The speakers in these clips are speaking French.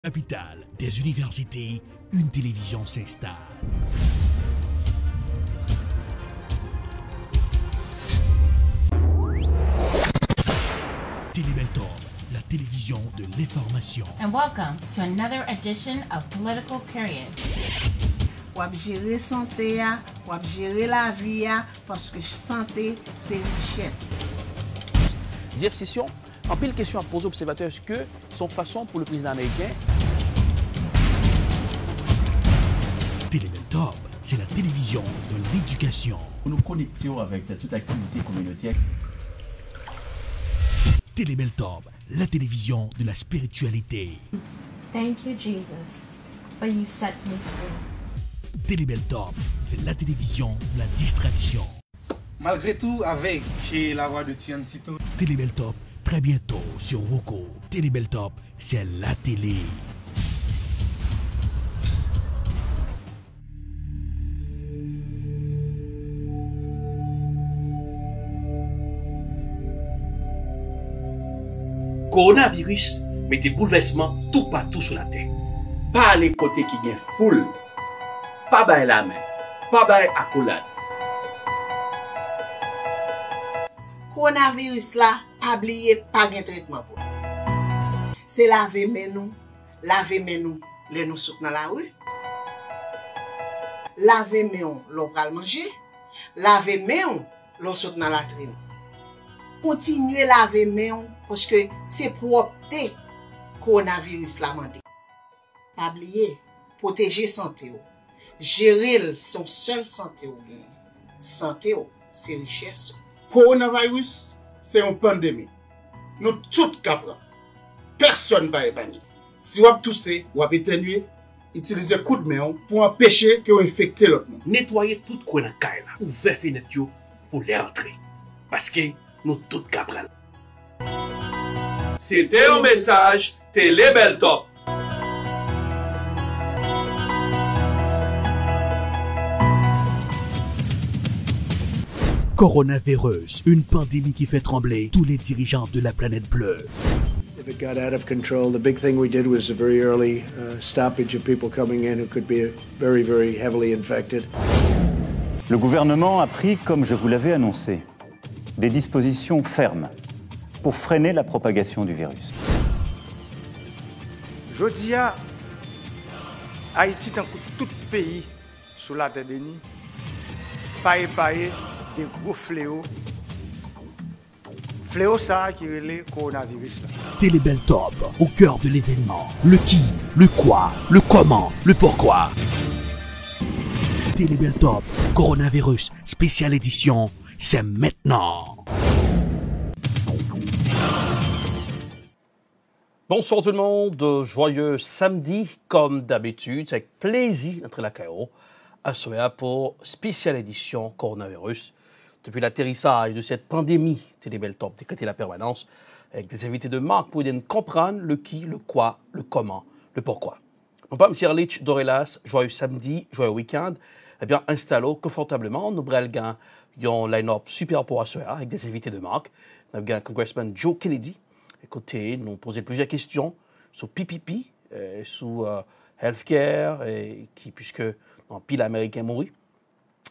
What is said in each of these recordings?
Capitale des universités, une télévision s'installe. Télébeltorbe, la télévision de l'information. And welcome to another edition of Political Period. Wap gérer santé, wap gérer la vie, parce que santé, c'est richesse. Jeff Session, en pile question à poser aux observateurs, est-ce que son façon pour le président américain? Télébeltorbe, c'est la télévision de l'éducation. Nous nous connections avec toute activité communautaire. Télébeltorbe, la télévision de la spiritualité. Thank you, Jesus, for you set me free. Télébeltorbe, c'est la télévision de la distraction. Malgré tout, avec la voix de Tian Sito. Télébeltorbe, très bientôt sur Roku. Télébeltorbe, c'est la télé. Coronavirus mettait bouleversement tout partout sur la terre. Pas les côtés qui gagnent foule, pas bailler la main, pas bailler accolade. Coronavirus là, pas oublier, pas de traitement pour. C'est laver nous, les nous souk dans la rue. Laver nous, l'on pral manger. Laver nous, l'on souk dans la latrine. Continuez laver nous parce que c'est propreté coronavirus la mandé. Pas oublier, protéger santé. Gérer son seul santé. Santé, c'est richesse. Coronavirus, c'est une pandémie. Nous tous capables. Personne ne va épargner. Si vous avez toussé, vous avez éternué, utilisez coup de main pour empêcher que vous infectez l'autre monde. Nettoyez tout coin dans caille là, ouvrez fenêtre pour les entrer. Parce que nous tous capables. C'était un message Télébeltorbe. Coronavirus, une pandémie qui fait trembler tous les dirigeants de la planète bleue. If it got out of control, the big thing we did was a very early stoppage of people coming in who could be very, very heavily infected. Le gouvernement a pris, comme je vous l'avais annoncé, des dispositions fermes pour freiner la propagation du virus. Jodi a, Haïti tant que tout pays sous la terre bénie, paye des gros fléaux. Fléau ça qui est le coronavirus. Télébeltorbe, au cœur de l'événement. Le qui, le quoi, le comment, le pourquoi. Télébeltorbe, coronavirus, spéciale édition, c'est maintenant. Bonsoir tout le monde, joyeux samedi comme d'habitude, c'est avec plaisir d'entrer la Cairo à Soya pour spéciale édition coronavirus. Depuis l'atterrissage de cette pandémie, Télébeltorbe décrété la permanence avec des invités de marque pour aider à comprendre le qui, le quoi, le comment, le pourquoi. Mon père, M. Erlich Dorelas, joyeux samedi, joyeux week-end, eh bien, installons confortablement, nous avons un line-up super pour Soya avec des invités de marque. Nous avons un Congressman Joe Kennedy. Écoutez, nous posons plusieurs questions sur PPP, sur healthcare, puisque dans pile américain mourit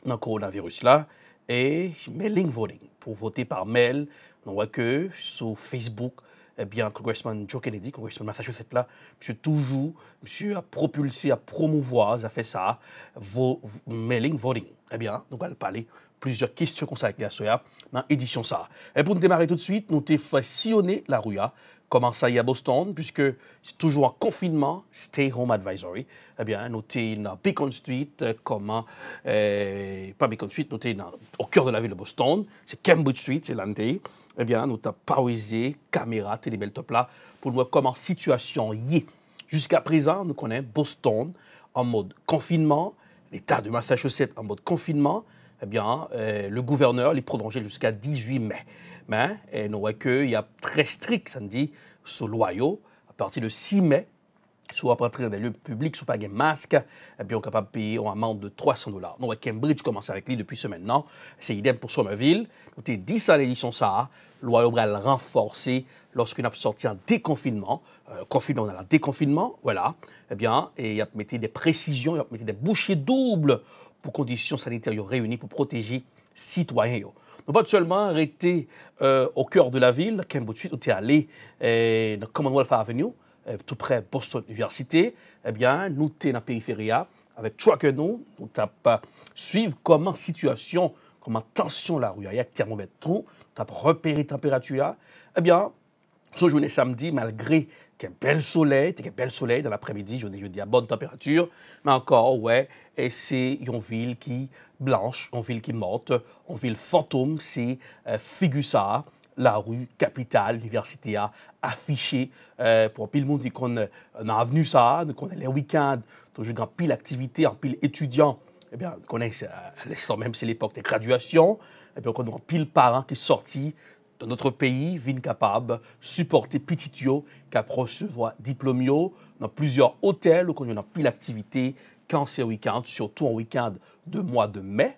dans le coronavirus là, et mailing voting, pour voter par mail. On voit que sur Facebook, eh bien, Congressman Joe Kennedy, Congressman Massachusetts là, monsieur a propulsé, a promouvoir, a fait ça, mailing voting. Eh bien, nous allons parler plusieurs questions comme ça avec la Soya dans l'édition ça. Et pour nous démarrer tout de suite, nous avons fait sillonner la rue. Comment ça y est à Boston, puisque c'est toujours en confinement, stay home advisory. Eh bien, nous sommes dans Beacon Street, pas Beacon Street, nous sommes au cœur de la ville de Boston, c'est Cambridge Street, c'est l'année. Eh bien, nous avons pausé, caméra, Télébeltorbe là, pour voir comment la situation y est. Jusqu'à présent, nous connaissons Boston en mode confinement, l'État de Massachusetts en mode confinement. Eh bien, le gouverneur l'a prolongé jusqu'à 18 mai. Mais nous voyons qu'il y a très strict, ça dit, sur l'Ohio, à partir de 6 mai, soit pour entrer dans des lieux publics, soit pas un masque, et bien on est capable de payer une amende de $300. Donc, Cambridge commence avec lui depuis ce maintenant. C'est idem pour Somerville. Nous avons dit ça à l'édition ça, loi va le renforcer lorsqu'on a sorti un déconfinement. Confinement, on a un déconfinement, voilà. Eh bien, et il a mis des précisions, il a mis des bouchées doubles pour conditions sanitaires réunies pour protéger les citoyens. Nous pas seulement arrêter au cœur de la ville, Cambridge, où tu es allé dans Commonwealth Avenue, tout près de Boston Université, eh bien, nous sommes dans la périphérie avec Tracker nous avons suivre comment situation, comment tension la rue, il y a thermomètre tout, tu as repéré la température, eh bien, ce journée samedi, malgré qu'il y a bel soleil dans l'après-midi, je dis à bonne température, mais encore, ouais, et c'est une ville qui blanche, une ville qui morte, une ville fantôme, c'est Figusa, la rue capitale, l'université a affiché pour pile monde qu'on a avenue ça, qu'on a les week-ends, toujours en pile activité, en pile étudiants, eh bien, qu'on a à l'instant même c'est l'époque des graduations, et bien qu'on a pile parents qui sont sortis de notre pays, viennent capables supporter petit yo, qui recevoir diplôme dans plusieurs hôtels où on a pile activité quand c'est week-end, surtout en week-end de mois de mai,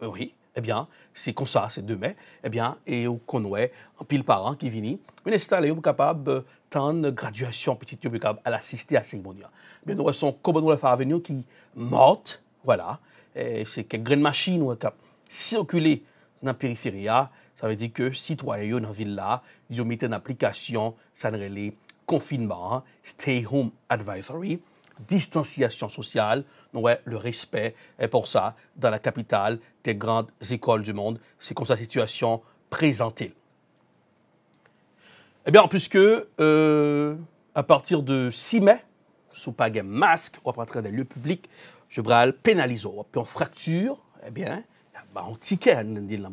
oui. Eh bien, c'est comme ça, c'est 2 mai, eh bien, et qu'on a un pile parents qui viennent, mais installés, capable de graduation, petit peu capable à l'assister à la cérémonie. Eh bien, nous avons Commonwealth Avenue qui morte, voilà, c'est quelques grandes machines qui circulent dans la périphérie, ça veut dire que les citoyens dans la ville là, ils ont mis en application, ça le confinement, stay home advisory, distanciation sociale, ouais, le respect est pour ça dans la capitale des grandes écoles du monde. C'est comme ça la situation présentée. Eh bien, puisque à partir de 6 mai, sous pas de masque, ou à partir des lieux publics, je vais pénaliser. Puis on fracture, eh bien, on ticket, on dit là,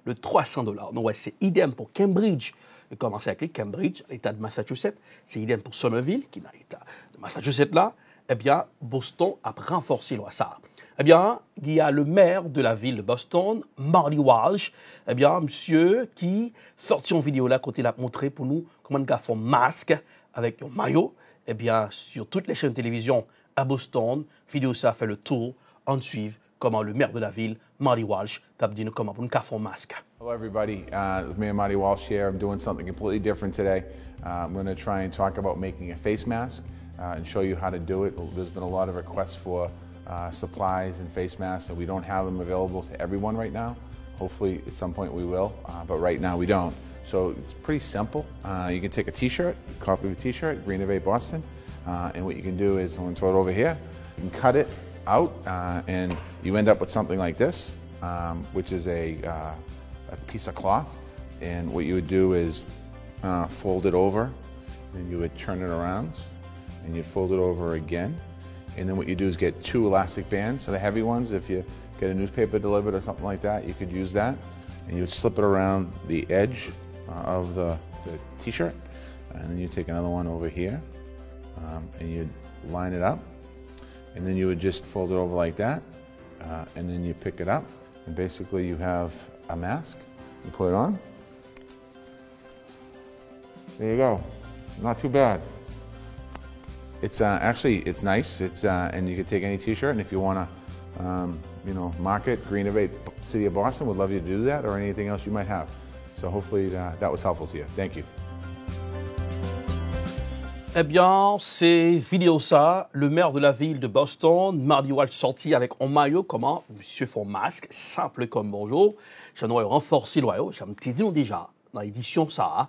le $300. Donc, ouais, c'est idem pour Cambridge. Je commence avec les Cambridge, l'État de Massachusetts. C'est idem pour Somerville, qui est dans l'État de Massachusetts là. Eh bien, Boston a renforcé ça. Eh bien, il y a le maire de la ville de Boston, Marty Walsh, eh bien, monsieur qui sortit une vidéo là, côté l'a montré pour nous comment on fait un masque avec un maillot. Eh bien, sur toutes les chaînes de télévision à Boston, vidéo ça fait le tour. On suit comment le maire de la ville, Marty Walsh, t'a dit comment on fait un masque. Hello everybody, me Marty Walsh here. I'm doing something completely different today. I'm going to try and talk about making a face mask and show you how to do it. There's been a lot of requests for supplies and face masks, and we don't have them available to everyone right now. Hopefully at some point we will, but right now we don't. So it's pretty simple. You can take a t-shirt, a copy of a t-shirt, Green of 8 Boston, and what you can do is, I'm going to throw it over here, you can cut it out and you end up with something like this, which is a piece of cloth, and what you would do is fold it over, then you would turn it around, and you'd fold it over again, and then what you do is get 2 elastic bands, so the heavy ones, if you get a newspaper delivered or something like that, you could use that, and you would slip it around the edge of the t-shirt, and then you take another one over here, and you'd line it up, and then you would just fold it over like that, and then you pick it up, and basically you have a mask. You put it on. There you go. Not too bad. It's actually it's nice. It's and you can take any T-shirt, and if you want to, you know, mark it Green of 8 City of Boston, would love you to do that, or anything else you might have. So hopefully that was helpful to you. Thank you. Eh bien, c'est vidéo ça, le maire de la ville de Boston, Marty Walsh, sorti avec un maillot, comment monsieur fait un masque, simple comme bonjour. J'en aurais renforcé le maillot, j'en ai dit déjà dans l'édition ça,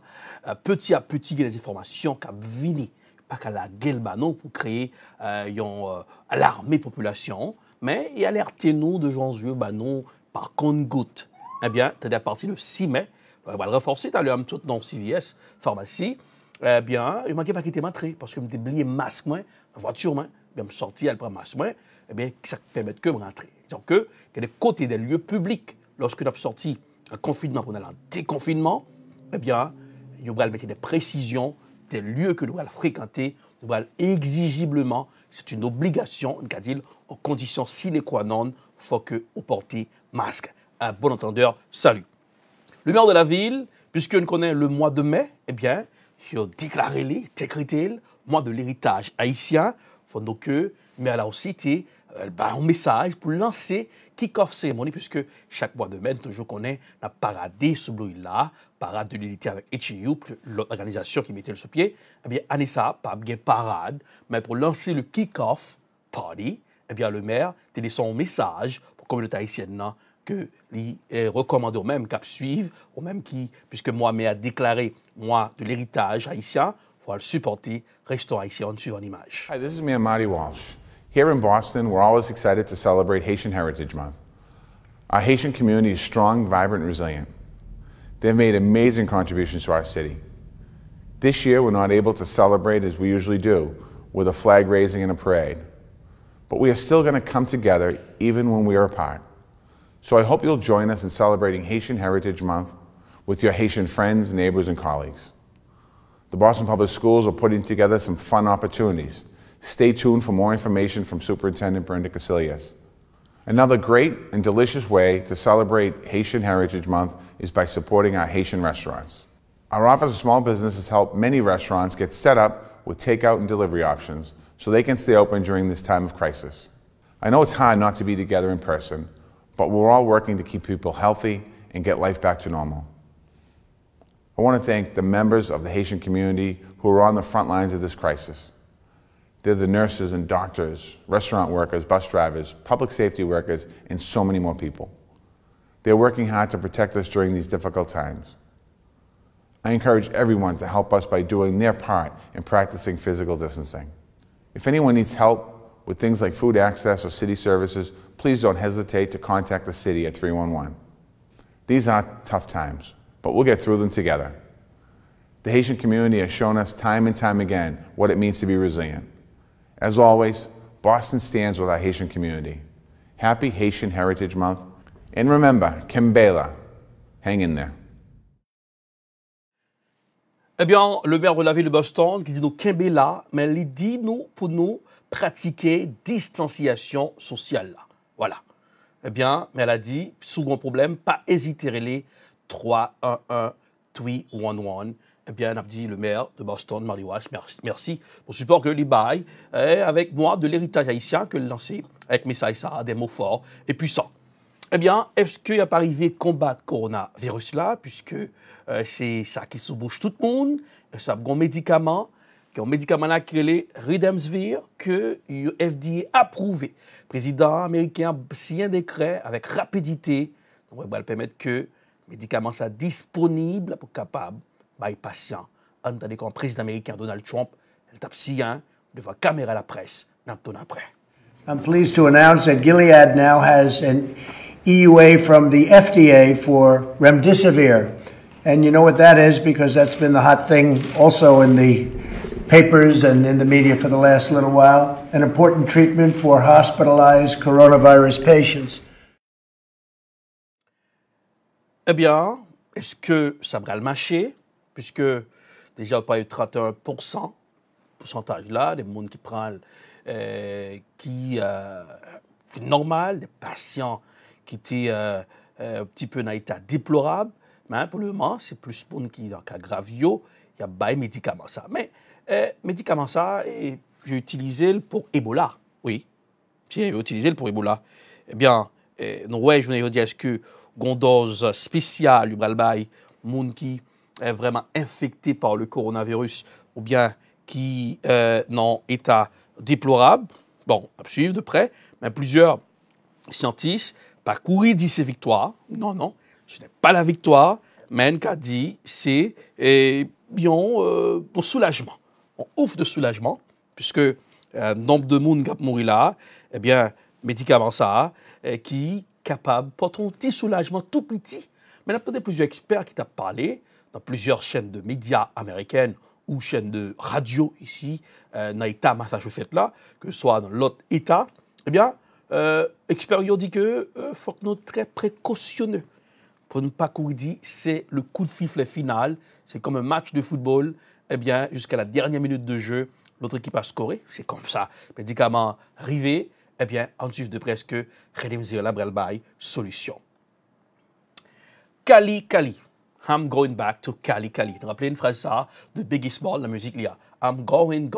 petit à petit, il y a des informations qui viennent, pas qu'à la gueule non pour créer alarmer la population, mais il alerté nous de janvier, non, par compte-goutte. Eh bien, c'est à partir du 6 mai, on va le renforcer, tu as le tout dans CVS, pharmacie. Eh bien, il ne manquait pas quitter ma trait parce que je me oublié masque, la voiture, je me sorti, elle prend masque, eh bien, ça permet que de rentrer. Donc, il y a des côtés des lieux publics, lorsque nous avons sorti un confinement pour aller en déconfinement, eh bien, nous allons mettre des précisions des lieux que nous allons fréquenter, nous allons exigiblement, c'est une obligation, on va dire, aux conditions sine qua non, il faut que vous portez masque. Un bon entendeur, salut. Le maire de la ville, puisque nous connaissons le mois de mai, eh bien, il a déclaré, mois de l'héritage haïtien, fondant que, mais elle a aussi été un message pour lancer kick-off cérémonie, puisque chaque mois de mai, toujours qu'on est la paradé sous là, parade de l'unité avec HEU, l'autre organisation qui mettait le sous-pied. Eh bien, Anissa, pas bien parade, mais pour lancer le kick-off party, eh bien, le maire a laissé son message pour la communauté haïtienne que les recommande au même cap suivre, au même qui, puisque moi, mais a déclaré, moi, de l'héritage haïtien, il faut le supporter, restons haïtiens sur une image. Hi, this is me, Marty Walsh. Here in Boston, we're always excited to celebrate Haitian Heritage Month. Our Haitian community is strong, vibrant, and resilient. They've made amazing contributions to our city. This year, we're not able to celebrate as we usually do, with a flag raising and a parade. But we are still going to come together even when we are apart. So I hope you'll join us in celebrating Haitian Heritage Month with your Haitian friends, neighbors, and colleagues. The Boston Public Schools are putting together some fun opportunities. Stay tuned for more information from Superintendent Brenda Casillas. Another great and delicious way to celebrate Haitian Heritage Month is by supporting our Haitian restaurants. Our Office of Small Business has helped many restaurants get set up with takeout and delivery options so they can stay open during this time of crisis. I know it's hard not to be together in person, but we're all working to keep people healthy and get life back to normal. I want to thank the members of the Haitian community who are on the front lines of this crisis. They're the nurses and doctors, restaurant workers, bus drivers, public safety workers, and so many more people. They're working hard to protect us during these difficult times. I encourage everyone to help us by doing their part in practicing physical distancing. If anyone needs help with things like food access or city services, please don't hesitate to contact the city at 311. These are tough times, but we'll get through them together. The Haitian community has shown us time and time again what it means to be resilient. As always, Boston stands with our Haitian community. Happy Haitian Heritage Month. And remember, Kembela, hang in there. Eh bien, le maire de la ville de Boston qui dit nous Kembela, mais il dit nous pour nous pratiquer distanciation sociale. Voilà. Eh bien, mais elle a dit, second problème, pas hésiter à les 311-311. Eh bien, on a dit le maire de Boston, Marty Walsh, merci pour le support que l'IBAI, avec moi, de l'héritage haïtien, que le lancer avec message ça, des mots forts et puissants. Eh bien, est-ce qu'il n'y a pas arrivé combattre coronavirus là, puisque c'est ça qui se bouge tout le monde, ça a un médicament, un médicament là qui est le Remdesivir, que le FDA a approuvé. Le président américain a signé un décret avec rapidité, donc va permettre que le médicament soit disponible pour capable les patients. On a dit qu'un président américain, Donald Trump, il tape signé devant la caméra de la presse, après. I'm pleased to announce that Gilead now has an EUA from the FDA for Remdesivir. And you know what that is because that's been the hot thing also in the papers and in the media for the last little while. An important treatment for hospitalized coronavirus patients. Eh bien, est-ce que ça va le marcher? Puisque déjà, on parle de 31%, pourcentage là, des gens qui prennent, qui est normal, des patients qui étaient un petit peu dans un état déplorable. Mais pour le moment, c'est plus pour qui dans le cas grave, il y a des médicaments ça. Mais médicaments ça, j'ai utilisé pour Ebola. Oui, j'ai utilisé pour Ebola. Eh bien, ouais, je voulais dire, est-ce que une dose spéciale du balbaï, monde qui est vraiment infecté par le coronavirus ou bien qui dans état déplorable, bon, à suivre de près, mais plusieurs scientifiques parcouru dit c'est victoire. Non, non, ce n'est pas la victoire, mais qu'a dit c'est bien pour soulagement. On ouvre de soulagement, puisque nombre de monde qui a mouru là, eh bien, médicament ça, qui est capable de porter un petit soulagement tout petit. Mais il y a peut-être plusieurs experts qui t'ont parlé dans plusieurs chaînes de médias américaines ou chaînes de radio ici, dans l'État Massachusetts là, que ce soit dans l'autre État, eh bien, experts ont dit que faut que nous soyons très précautionneux. Pour ne pas courir dire c'est le coup de sifflet final, c'est comme un match de football, eh bien, jusqu'à la dernière minute de jeu, l'autre équipe a scoré, c'est comme ça. Médicament arrivé, eh bien, en suivre de presque Remdesivir la brelbaï solution. Cali, Cali. I'm going back to Cali, Cali. Vous rappelez une phrase ça de Biggie Small, la musique, il y a I'm going,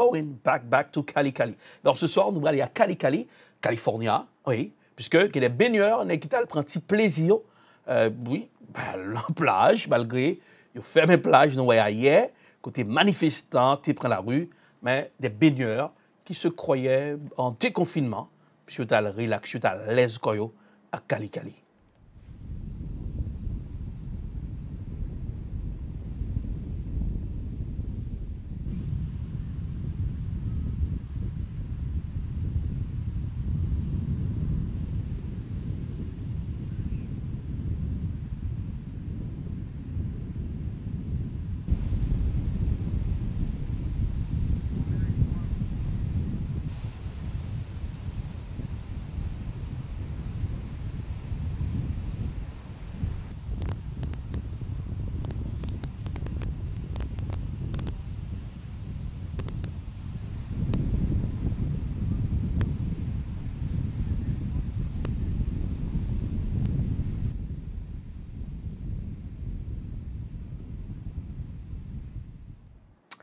back to Cali. Alors ce soir, nous allons aller à Cali, California, oui, puisque les baigneurs, qui prennent un petit plaisir, oui, la plage, malgré, ils ferment les plages, nous voyons hier, côté manifestants, qui prennent la rue, mais des baigneurs qui se croyaient en déconfinement, puis ils ont relaxé, ils ont l'aise à Cali.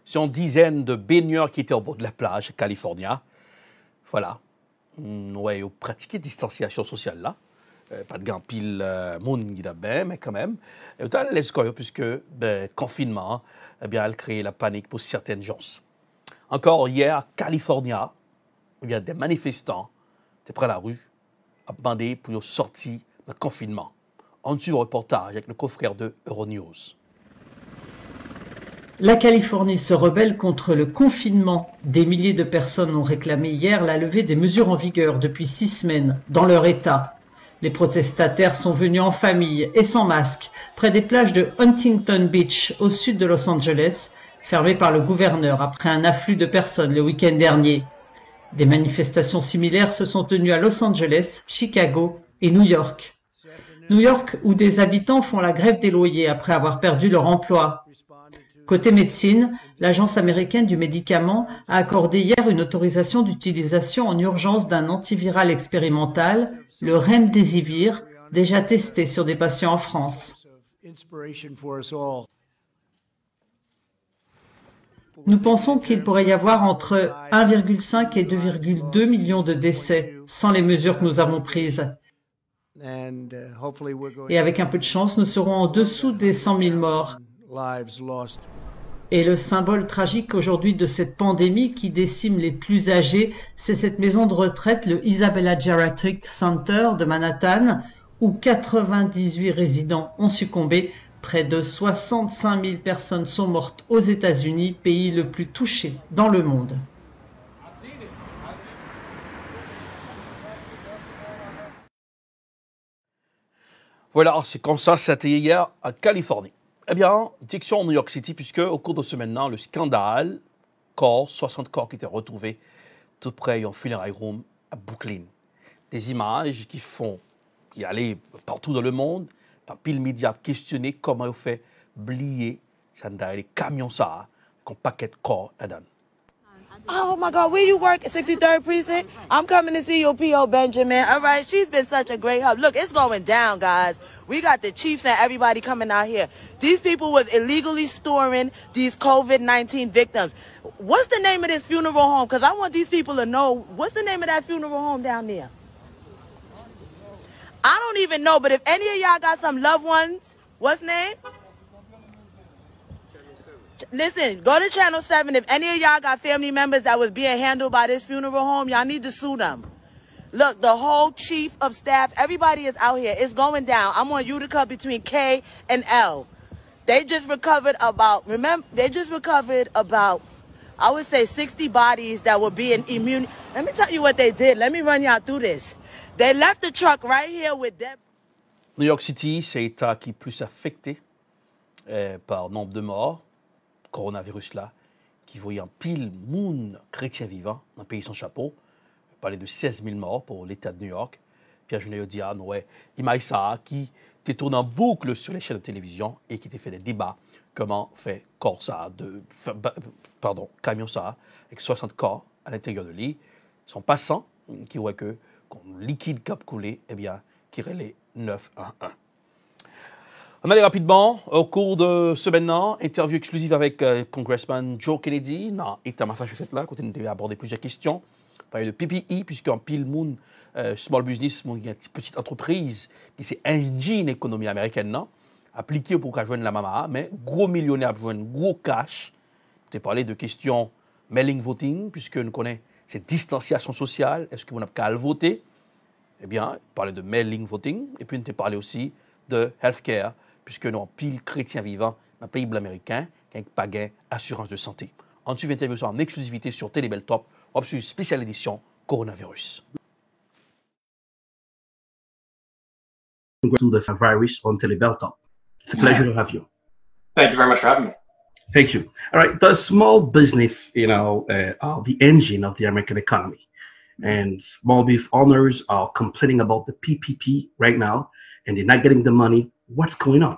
C'est une dizaine de baigneurs qui étaient au bord de la plage, California. Voilà. Ouais, ils pratiqué distanciation sociale là. Pas de grand pile monde qui bien, mais quand même. Et autant l'escoyo, puisque confinement, eh bien, elle crée la panique pour certaines gens. Encore hier, à California, il y a des manifestants qui prennent la rue à demander pour sortir du confinement. On suit le reportage avec le confrère de Euronews. La Californie se rebelle contre le confinement. Des milliers de personnes ont réclamé hier la levée des mesures en vigueur depuis 6 semaines dans leur État. Les protestataires sont venus en famille et sans masque près des plages de Huntington Beach au sud de Los Angeles, fermées par le gouverneur après un afflux de personnes le week-end dernier. Des manifestations similaires se sont tenues à Los Angeles, Chicago et New York. New York, où des habitants font la grève des loyers après avoir perdu leur emploi. Côté médecine, l'Agence américaine du médicament a accordé hier une autorisation d'utilisation en urgence d'un antiviral expérimental, le Remdesivir, déjà testé sur des patients en France. Nous pensons qu'il pourrait y avoir entre 1,5 et 2,2 millions de décès sans les mesures que nous avons prises. Et avec un peu de chance, nous serons en dessous des 100 000 morts. Et le symbole tragique aujourd'hui de cette pandémie qui décime les plus âgés, c'est cette maison de retraite, le Isabella Geriatric Center de Manhattan, où 98 résidents ont succombé. Près de 65 000 personnes sont mortes aux États-Unis, pays le plus touché dans le monde. Voilà, c'est comme ça, c'était hier à Californie. Eh bien, direction New York City, puisque au cours de ce maintenant, le scandale, 60 corps qui étaient retrouvés tout près d'un funeral home à Brooklyn. Des images qui font y aller partout dans le monde, par pile média questionner comment ils ont fait oublier les camions ça, qu'on paquet de corps là-dedans. Oh my God, where you work at 63rd Precinct? I'm coming to see your P.O. Benjamin. All right, she's been such a great help. Look, it's going down, guys. We got the chiefs and everybody coming out here. These people was illegally storing these COVID-19 victims. What's the name of this funeral home? Because I want these people to know, what's the name of that funeral home down there? I don't even know, but if any of y'all got some loved ones, what's name? Listen, go to Channel 7. If any of y'all got family members that was being handled by this funeral home, y'all need to sue them. Look, the whole chief of staff, everybody is out here. It's going down. I'm on Utica between K and L. They just recovered about, I would say 60 bodies that were being immune. Let me tell you what they did. Let me run y'all through this. They left the truck right here with them. New York City, c'est l'État qui est plus affecté par nombre de morts. Coronavirus là, qui voyait un pile moun chrétien vivant dans le pays sans chapeau. On parlait de 16 000 morts pour l'État de New York. Pierre Junet Diane, ouais, image ça, qui était tourné en boucle sur les chaînes de télévision et qui était fait des débats. Comment fait corps ça, camion ça, avec 60 corps à l'intérieur de lui. Son passant, qui voit que, quand liquide cap coulé, eh bien, qui relait 911. On allait rapidement au cours de ce maintenant, interview exclusive avec Congressman Joe Kennedy dans l'État Massachusetts là, côté nous devait aborder plusieurs questions. Parler de PPE puisqu'en pile monde small business, il y a une petite entreprise qui c'est engine économie américaine non, appliqué pour qu'à joindre la mama, mais gros millionnaire joindre gros cash. Tu as parlé de questions mailing voting puisque nous connaissons cette distanciation sociale. Est-ce que vous n'avez qu'à le voter? Eh bien, parler de mailing voting et puis tu as parlé aussi de healthcare puisque nous avons pile chrétiens vivants dans le pays américain qui n'ont pas gain assurance de santé. En suivant l'interview en exclusivité sur Télébel Top, on une spéciale édition coronavirus. To the virus on Télébel Top. It's a pleasure to have you. Thank you very much for having me. Thank you. All right, the small business, are the engine of the American economy, and small business owners are complaining about the PPP right now, and they're not getting the money. What's going on?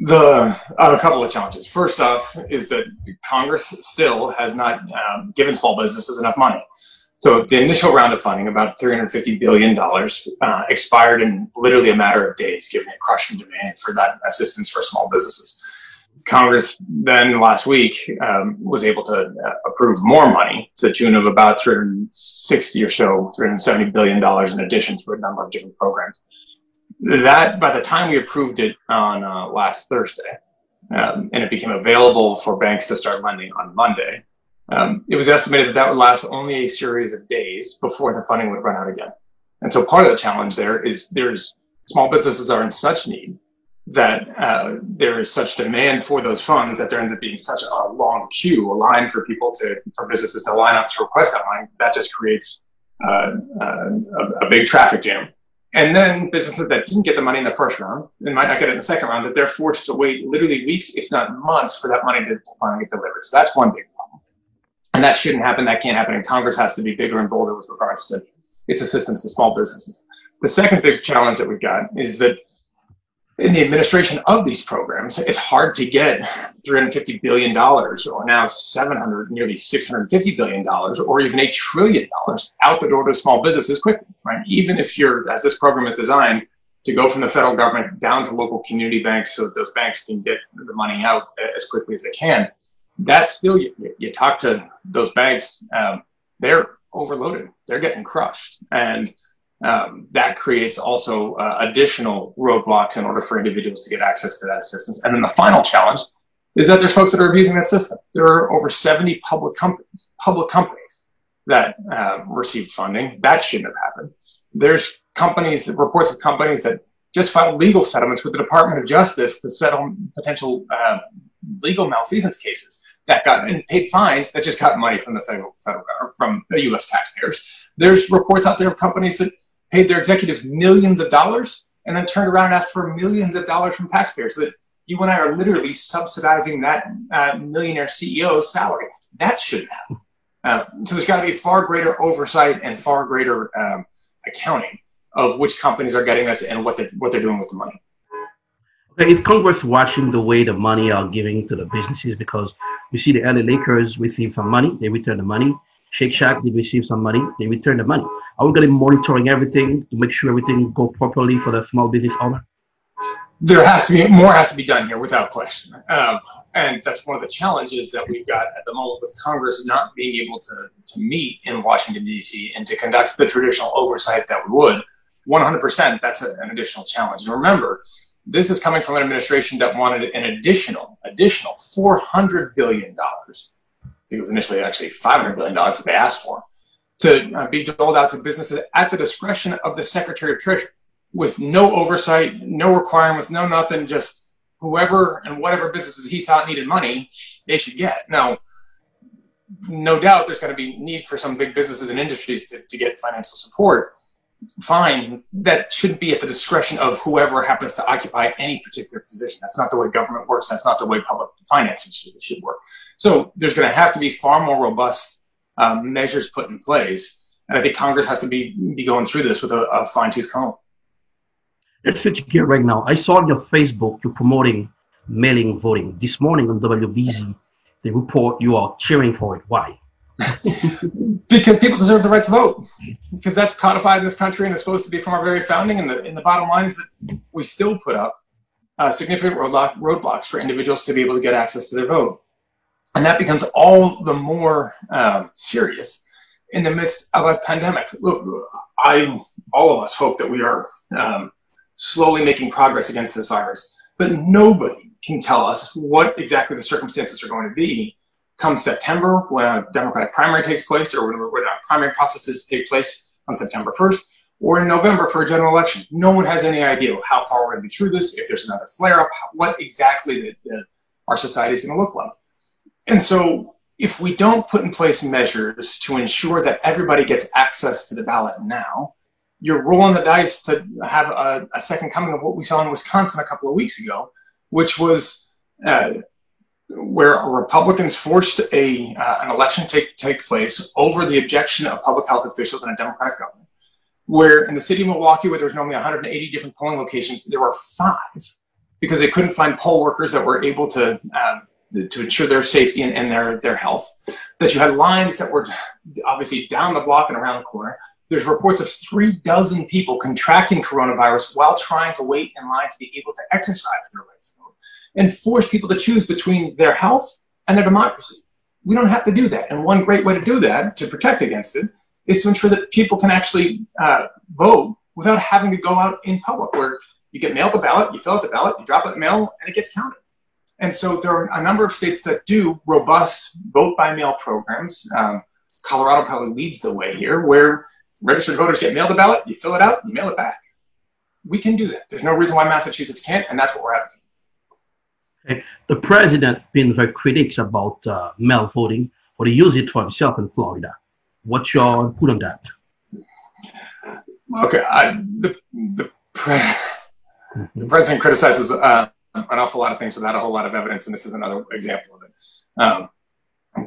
A couple of challenges. First off is that Congress still has not given small businesses enough money. So the initial round of funding, about $350 billion, expired in literally a matter of days, given the crushing demand for that assistance for small businesses. Congress then last week was able to approve more money to the tune of about $370 billion in addition to a number of different programs. That, by the time we approved it on last Thursday, and it became available for banks to start lending on Monday, it was estimated that would last only a series of days before the funding would run out again. And so part of the challenge there is small businesses are in such need that there is such demand for those funds that there ends up being such a long queue, a line for businesses to line up to request that money. That just creates a big traffic jam. And then businesses that didn't get the money in the first round and might not get it in the second round, that they're forced to wait literally weeks, if not months, for that money to finally get delivered. So that's one big problem. And that shouldn't happen. That can't happen. And Congress has to be bigger and bolder with regards to its assistance to small businesses. The second big challenge that we've got is that in the administration of these programs, it's hard to get $350 billion or now nearly $650 billion or even $1 trillion out the door to small businesses quickly, right? Even if as this program is designed to go from the federal government down to local community banks so that those banks can get the money out as quickly as they can, that's still, you talk to those banks, they're overloaded, they're getting crushed. And that creates also additional roadblocks in order for individuals to get access to that assistance. And then the final challenge is that there's folks that are abusing that system. There are over 70 public companies that received funding. That shouldn't have happened. There's reports of companies that just filed legal settlements with the Department of Justice to settle potential legal malfeasance cases that got and paid fines that just got money from the federal government, from the U.S. taxpayers. There's reports out there of companies that paid their executives millions of dollars and then turned around and asked for millions of dollars from taxpayers. So that you and I are literally subsidizing that millionaire CEO's salary. That shouldn't happen. So there's got to be far greater oversight and far greater accounting of which companies are getting this and what they're doing with the money. Okay, is Congress watching the way the money are giving to the businesses? Because we see the LA Lakers receive some money, they return the money. Shake Shack, they receive some money, they return the money. Are we going to be monitoring everything to make sure everything go properly for the small business owner? More has to be done here without question. And that's one of the challenges that we've got at the moment with Congress not being able to meet in Washington, D.C. and to conduct the traditional oversight that we would. 100%, that's an additional challenge. And remember, this is coming from an administration that wanted an additional $400 billion. I think it was initially actually $500 billion what they asked for, to be doled out to businesses at the discretion of the Secretary of Treasury, with no oversight, no requirements, no nothing, just whoever and whatever businesses he thought needed money, they should get. Now, no doubt there's going to be need for some big businesses and industries to get financial support. Fine, that shouldn't be at the discretion of whoever happens to occupy any particular position. That's not the way government works. That's not the way public finances should work. So there's going to have to be far more robust measures put in place. And I think Congress has to be going through this with a fine-tooth comb. Let's switch gear right now. I saw on your Facebook you're promoting mail-in voting. This morning on WBZ, the report you are cheering for it. Why? Because people deserve the right to vote. Because that's codified in this country and it's supposed to be from our very founding. And the bottom line is that we still put up significant roadblocks for individuals to be able to get access to their vote. And that becomes all the more serious in the midst of a pandemic. Look, all of us hope that we are slowly making progress against this virus, but nobody can tell us what exactly the circumstances are going to be come September when a Democratic primary takes place, or when primary processes take place on September 1st, or in November for a general election. No one has any idea how far we're going to be through this, if there's another flare-up, what exactly our society is going to look like. And so if we don't put in place measures to ensure that everybody gets access to the ballot now, you're rolling the dice to have a second coming of what we saw in Wisconsin a couple of weeks ago, which was where Republicans forced an election take place over the objection of public health officials and a Democratic governor, where in the city of Milwaukee, where there's normally 180 different polling locations, there were 5 because they couldn't find poll workers that were able to ensure their safety and their health, that you had lines that were obviously down the block and around the corner. There's reports of 36 people contracting coronavirus while trying to wait in line to be able to exercise their right to vote, and force people to choose between their health and their democracy. We don't have to do that. And one great way to do that, to protect against it, is to ensure that people can actually vote without having to go out in public, where you get mailed the ballot, you fill out the ballot, you drop it in the mail, and it gets counted. And so there are a number of states that do robust vote-by-mail programs. Colorado probably leads the way here, where registered voters get mailed a ballot, you fill it out, you mail it back. We can do that. There's no reason why Massachusetts can't, and that's what we're advocating. Okay. The president been very critical about mail voting, but he used it for himself in Florida. What's your put on that? Okay, the president criticizes an awful lot of things without a whole lot of evidence, and this is another example of it.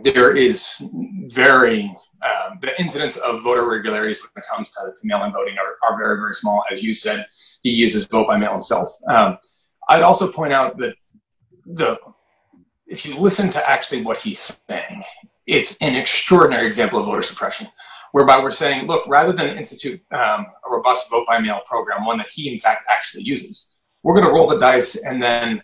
There is the incidence of voter irregularities when it comes to mail-in voting are very, very small. As you said, he uses vote by mail himself. I'd also point out that if you listen to actually what he's saying, it's an extraordinary example of voter suppression, whereby we're saying, look, rather than institute a robust vote by mail program, one that he in fact actually uses, we're going to roll the dice and then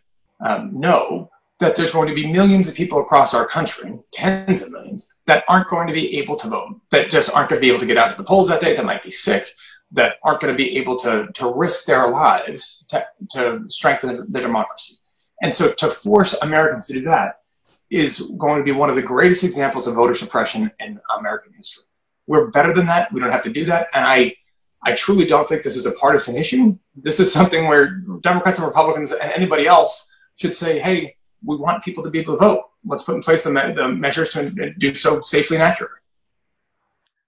know that there's going to be millions of people across our country, tens of millions, that aren't going to be able to vote, that just aren't going to be able to get out to the polls that day, that might be sick, that aren't going to be able to risk their lives to strengthen their democracy. And so to force Americans to do that is going to be one of the greatest examples of voter suppression in American history. We're better than that. We don't have to do that. And I truly don't think this is a partisan issue. This is something where Democrats and Republicans and anybody else should say, hey, we want people to be able to vote. Let's put in place the measures to do so safely and accurately.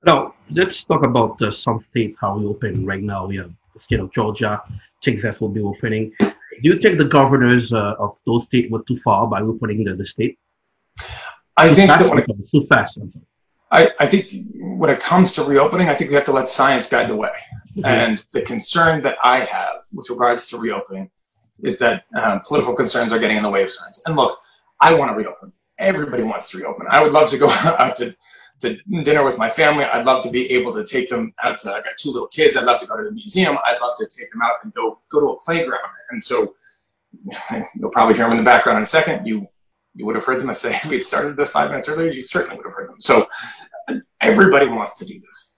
Now, let's talk about some states how we open right now. We have the state of Georgia, Texas will be opening. Do you think the governors of those states were too far by opening the state? I think that too fast. I think when it comes to reopening, I think we have to let science guide the way. Mm-hmm. And the concern that I have with regards to reopening is that political concerns are getting in the way of science. And look, I want to reopen. Everybody wants to reopen. I would love to go out to dinner with my family. I'd love to be able to take them out to, I got 2 little kids. I'd love to go to the museum. I'd love to take them out and go to a playground. And so you'll probably hear them in the background in a second. You would have heard them say, if we had started this 5 minutes earlier, you certainly would have heard them. So everybody wants to do this.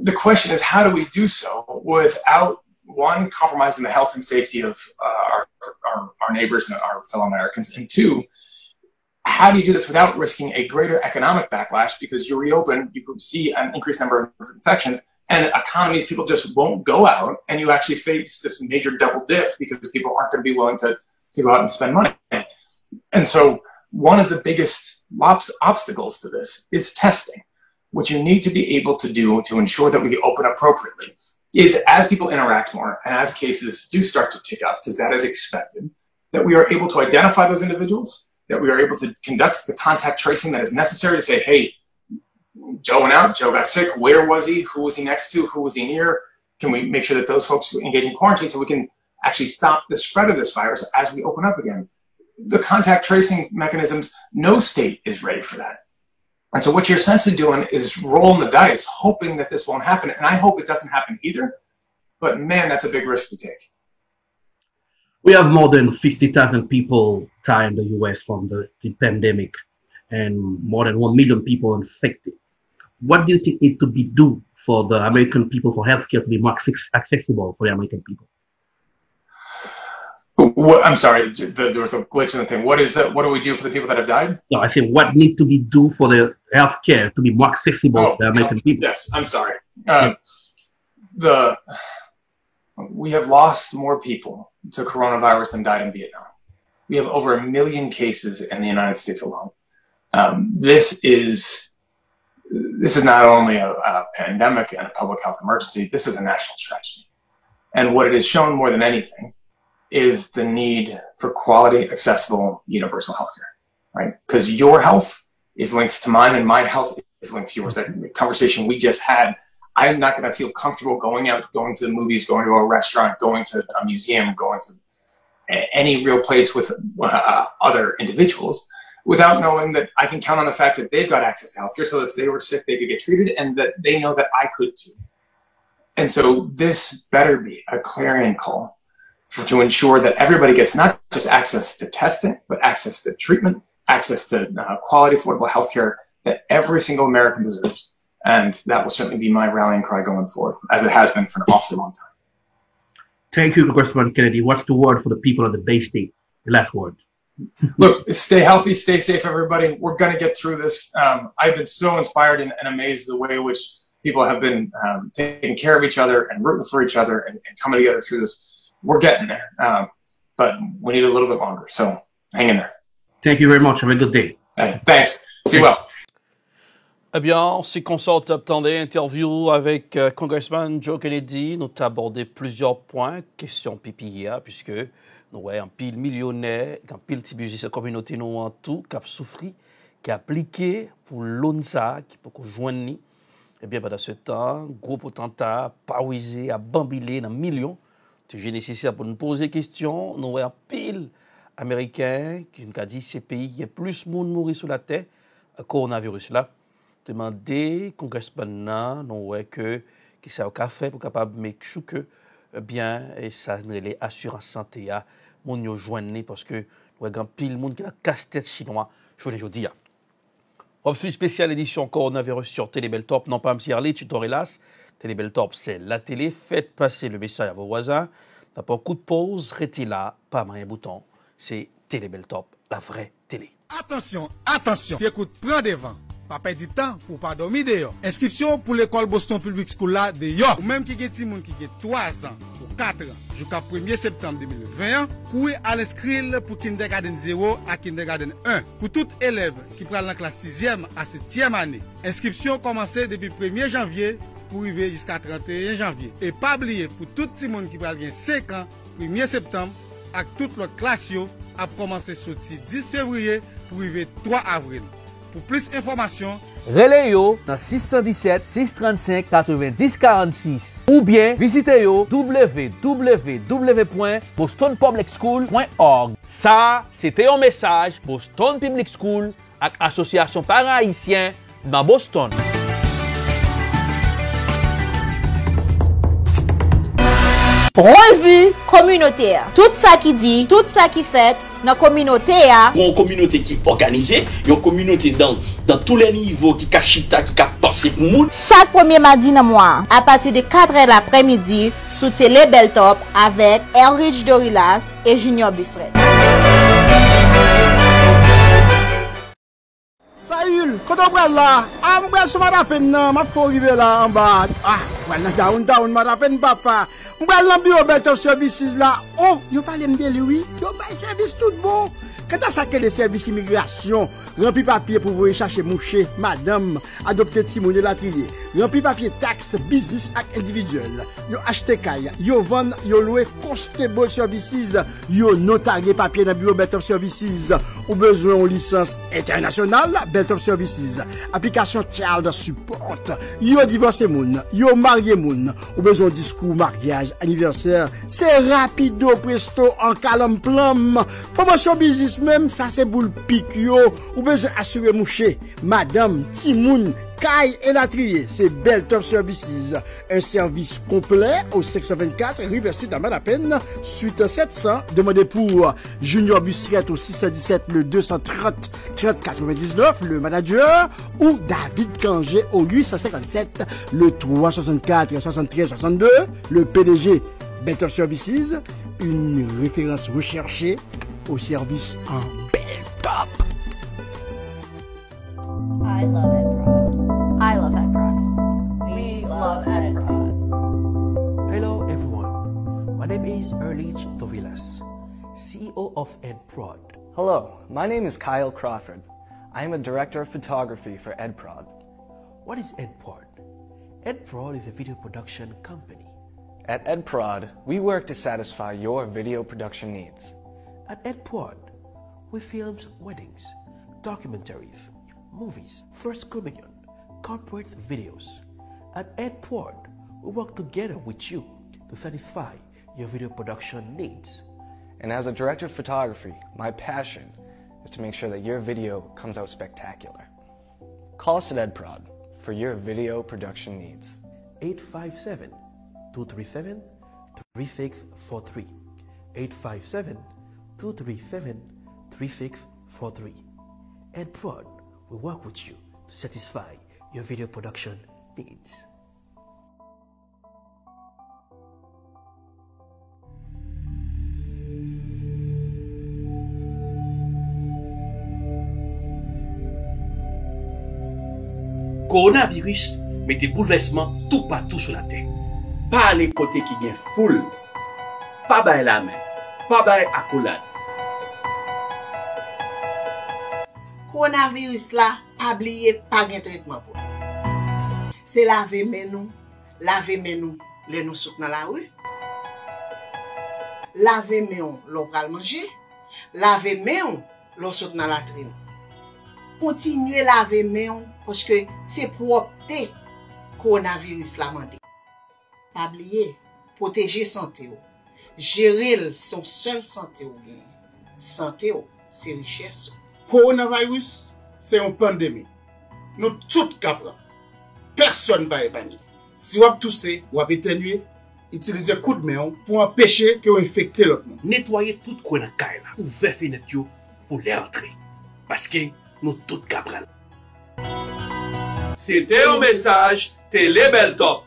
The question is, how do we do so without, one, compromising the health and safety of our neighbors and our fellow Americans, and 2, how do you do this without risking a greater economic backlash? Because you reopen, you could see an increased number of infections, and economies, people just won't go out, and you actually face this major double dip because people aren't going to be willing to go out and spend money. And so one of the biggest obstacles to this is testing. What you need to be able to do to ensure that we open appropriately is, as people interact more and as cases do start to tick up, because that is expected, that we are able to identify those individuals, that we are able to conduct the contact tracing that is necessary to say, hey, Joe went out, Joe got sick, where was he, who was he next to, who was he near? Can we make sure that those folks engage in quarantine so we can actually stop the spread of this virus as we open up again? The contact tracing mechanisms, no state is ready for that. And so what you're essentially doing is rolling the dice, hoping that this won't happen. And I hope it doesn't happen either. But man, that's a big risk to take. We have more than 50,000 people died in the US from the pandemic and more than 1 million people infected. What do you think needs to be done for the American people, for healthcare to be more accessible for the American people? I'm sorry, there was a glitch in the thing. What is that? What do we do for the people that have died? No, I think what needs to be done for the healthcare to be more accessible to the American people. Yes, I'm sorry. We have lost more people to coronavirus than died in Vietnam. We have over 1 million cases in the United States alone. This is not only a pandemic and a public health emergency, this is a national tragedy. And what it has shown more than anything is the need for quality, accessible, universal healthcare, right? Because your health is linked to mine and my health is linked to yours. That conversation we just had, I'm not going to feel comfortable going out, going to the movies, going to a restaurant, going to a museum, going to any real place with other individuals without knowing that I can count on the fact that they've got access to healthcare, so that if they were sick, they could get treated, and that they know that I could too. And so this better be a clarion call to ensure that everybody gets not just access to testing, but access to treatment, access to quality, affordable healthcare that every single American deserves. And that will certainly be my rallying cry going forward, as it has been for an awfully long time. Thank you, Congressman Kennedy. What's the word for the people of the Bay State? The last word. Look, stay healthy, stay safe, everybody. We're going to get through this. I've been so inspired and amazed at the way in which people have been taking care of each other and rooting for each other and coming together through this. We're getting there, but we need a little bit longer. So hang in there. Thank you very much. Have a good day. Hey, thanks. Be well. Eh bien, c'est qu'on sort attendait interview avec Congressman Joe Kennedy. Nous avons abordé plusieurs points, question PPIA, puisque nous avons un pile millionnaire, un pile petit budget de la communauté nous en tout, qui a souffert, qui a appliqué pour l'ONSA, qui peut joindre. Eh bien, pendant ce temps, gros potentat, parisé, à bambilé dans millions. C'est nécessaire pour nous poser des questions. Nous avons un pile américain qui nous a dit que ces pays, il y a plus de monde mourir sur la terre, coronavirus là. Demander congressman non ouais que ça a fait pour capable make sure que bien et ça les assurances santé à mon yo joindre parce que ouais grand pile monde qui a casse-tête chinois je les dis là. On suit spéciale édition coronavirus sur Télébel Top non pas monsieur Arlie tutorialas Télébel Top c'est la télé faites passer le message à vos voisins t'as pas un coup de pause restez là pas un bouton c'est Télébel Top la vraie télé. Attention puis écoute prends devant. Pas perdre du temps pour pas dormir dehors. Inscription pour l'école Boston Public School là dehors. Ou même qui get ti moun qui get 3 ans ou 4 ans jusqu'à 1er septembre 2021, courir à l'inscrire pour kindergarten 0 à kindergarten 1. Pour tout élève qui prend la classe 6e à 7e année. Inscription commencée depuis 1er janvier pour arriver jusqu'à 31 janvier. Et pas oublier pour tout petit monde qui prend 5 ans, 1er septembre avec toute l'autre classe yo a commencé sorti 10 février pour arriver 3 avril. Pour plus d'informations, relais yo dans 617 635 90 46 ou bien visitez yo www.bostonpublicschool.org. Ça, c'était un message Boston Public School avec Association Parents Haïtiens dans Boston. Revue communautaire. Tout ça qui dit, tout ça qui fait dans la communauté. Une communauté qui est organisée, une communauté dans tous les niveaux qui cachita, qui a passé pour nous. Chaque premier mardi dans le mois, à partir de 4h l'après-midi, sous Télébel Top avec Elridge Dorilas et Junior Busseret. Saül, quand on prend là, on prend ce matin, ma faut arriver là en bas. Voilà, down, ma peine papa. On prend l'ambiance Better Services là. Oh, yo parle de lui, yo bail service tout bon. Quand ça que des services immigration, rempli papier pour vous chercher moucher, madame, adopter Timon de la trier, rempli papier taxe, business ak individuel, yo acheter kaya, yo vend, yo louer constable services, yo notarier papier dans bureau Better Services, ou besoin en licence internationale, Better Services, application child support, yo divorcé moun, yo marié moun, ou besoin discours mariage, anniversaire, c'est rapido presto en calme plum, promotion business même, ça c'est pour le pic yo. Ou besoin assurer mouché, madame, Timoun, Kai et la trier. C'est Belltop Services. Un service complet au 624 River Street à Madapen, suite 700. Demandez pour Junior Bussiette au 617 le 230 30 99, le manager, ou David Kangé au 857 le 364 73 62, le PDG Belltop Services, une référence recherchée au service en Belltop. I love Ed Prod. I love Ed Prod. We love Ed Prod. Hello everyone, my name is Erlich Dovilas, CEO of Ed Prod. Hello, my name is Kyle Crawford. I am a director of photography for Ed Prod. What is Ed Prod? Ed Prod is a video production company. At Ed Prod, we work to satisfy your video production needs. At Ed Prod, we film weddings, documentaries, movies, first communion, corporate videos. At Ed Prod, we work together with you to satisfy your video production needs. And as a director of photography, my passion is to make sure that your video comes out spectacular. Call us at Ed Prod for your video production needs. 857-237-3643. 857-237-3643. Ed Prod will work with you to satisfy your video production needs. Coronavirus mette bouleversement tout partout sur la terre. Pas aller côté qui vient full, pas bailler la main, pas bailler accolade. Coronavirus là, pas oublier pas de traitement pour. C'est laver main nous, les nous soute dans la rue. Laver main l'on pral manger, laver main l'on saute dans la latrine. Continuez laver main parce que c'est propreté coronavirus la mandé. Pas oublier, protéger santé ou. Gérer son seul santé ou gain. Santé ou, c'est richesse. Coronavirus, c'est une pandémie. Nous tous capable. Personne va épargner. Si vous avez toussé, vous avez éternué, utilisez coup de main pour empêcher que vous infectez l'autre monde. Nettoyez tout coin dans caille là, ouvrez fenêtre pour les entrer. Parce que nous tous capable. C'était un message Télé Belltop.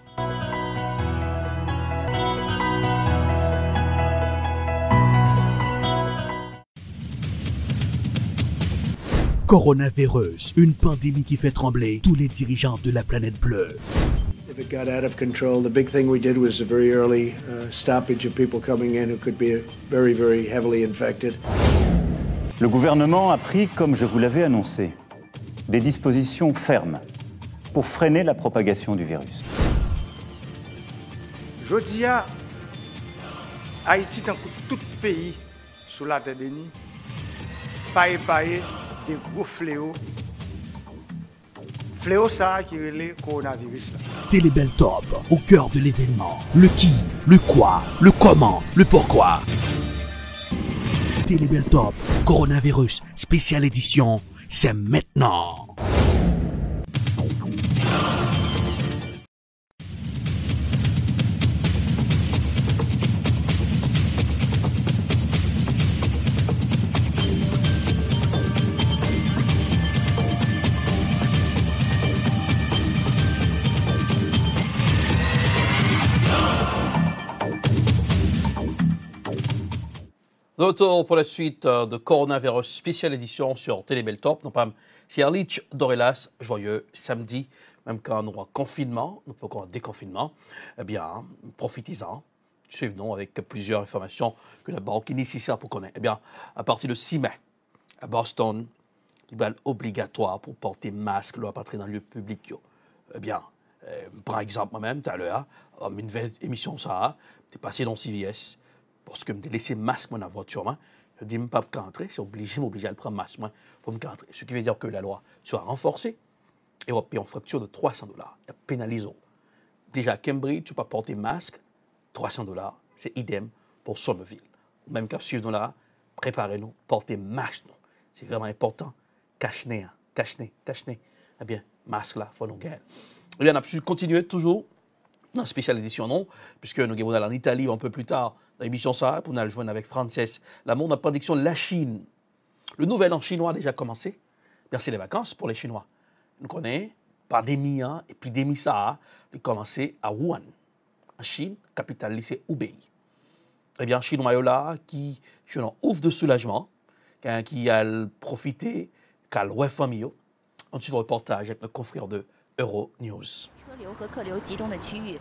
Coronavirus, une pandémie qui fait trembler tous les dirigeants de la planète bleue. If it got out of control, the big thing we did was a very early stoppage of people coming in who could be very, very heavily infected. Le gouvernement a pris, comme je vous l'avais annoncé, des dispositions fermes pour freiner la propagation du virus. Jodi a, Haïti tant que tout pays sous la terre bénie, pas épargné des gros fléaux. Fléau ça qui est le coronavirus. Télé Belltop, au cœur de l'événement. Le qui, le quoi, le comment, le pourquoi. Télé Belltop, coronavirus, spéciale édition, c'est maintenant. Retour pour la suite de Coronavirus spéciale édition sur Télé Belltop. Nous parlons c'est Erlich Dorelas, joyeux samedi, même quand nous avons confinement, nous pouvons avoir déconfinement. Eh bien, profitez-en, suivez-nous avec plusieurs informations que la banque est nécessaire pour connaître. Eh bien, à partir du 6 mai, à Boston, il est obligatoire pour porter masque lors d'entrer dans le lieu public. Eh bien, par exemple, moi-même, tout à l'heure, une nouvelle émission, ça, tu es passé dans CVS. Parce que je me laissé masque dans la voiture, je dis, je ne peux pas rentrer, c'est obligé, à le prendre masque pour me rentrer. Ce qui veut dire que la loi sera renforcée et on va payer une facture de $300. Il y a pénalisé. Déjà à Cambridge, tu ne peux pas porter masque, $300, c'est idem pour Somerville. Même cap suivre là, préparez-nous, portez masque. C'est vraiment important. Cache-nez, cache-nez. Eh bien, masque là, il faut nous gagner. Eh bien, on a pu continuer toujours dans la spéciale édition, non, puisque nous allons aller en Italie un peu plus tard dans l'émission ça, pour nous le joindre avec Frances. La monde en prédiction, la Chine. Le nouvel an chinois a déjà commencé. Bien, c'est les vacances pour les Chinois. Nous connaissons pandémie, épidémie ça a commencé à Wuhan, en Chine, capitale lycée Hubei. Eh bien, Chinois là qui sont en ouf de soulagement, qui a profité, qui a le famille. On suit le reportage avec notre confrère de Euronews.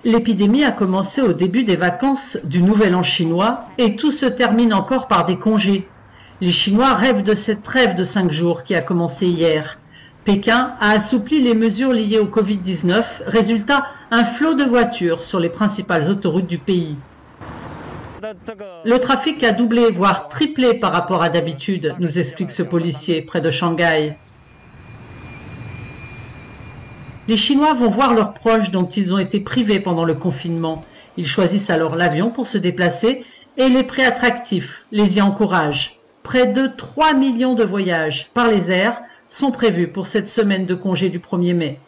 L'épidémie a commencé au début des vacances du Nouvel An chinois et tout se termine encore par des congés. Les Chinois rêvent de cette trêve de 5 jours qui a commencé hier. Pékin a assoupli les mesures liées au Covid-19, résultat, un flot de voitures sur les principales autoroutes du pays. Le trafic a doublé, voire triplé par rapport à d'habitude, nous explique ce policier près de Shanghai. Les Chinois vont voir leurs proches dont ils ont été privés pendant le confinement. Ils choisissent alors l'avion pour se déplacer et les prix attractifs les y encouragent. Près de 3 millions de voyages par les airs sont prévus pour cette semaine de congé du 1er mai.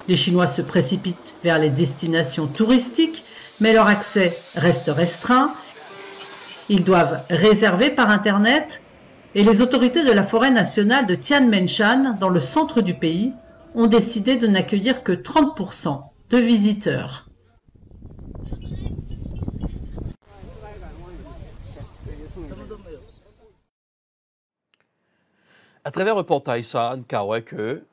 Les Chinois se précipitent vers les destinations touristiques, mais leur accès reste restreint. Ils doivent réserver par Internet et les autorités de la forêt nationale de Tianmenshan, dans le centre du pays, ont décidé de n'accueillir que 30% de visiteurs. À travers le reportage, ça, on voit que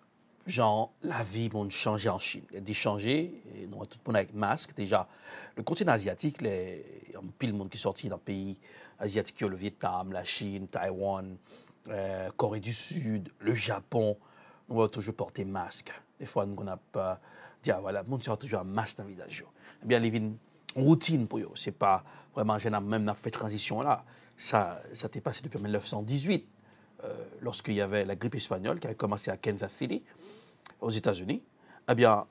genre, la vie a changé en Chine. Elle a changé, et nous avons tout le monde avec masque. Déjà, le continent asiatique, il y a pile de monde qui est sorti dans le pays asiatique, le Vietnam, la Chine, Taïwan, Corée du Sud, le Japon. On va toujours porter masque. Des fois, on n'a pas dit, ah, voilà, le monde sera toujours un masque dans le visage. Eh bien, les une routine pour eux. Ce n'est pas vraiment, même fait transition là. Ça s'est passé depuis 1918. Lorsqu'il y avait la grippe espagnole qui avait commencé à Kansas City, aux États-Unis, eh bien,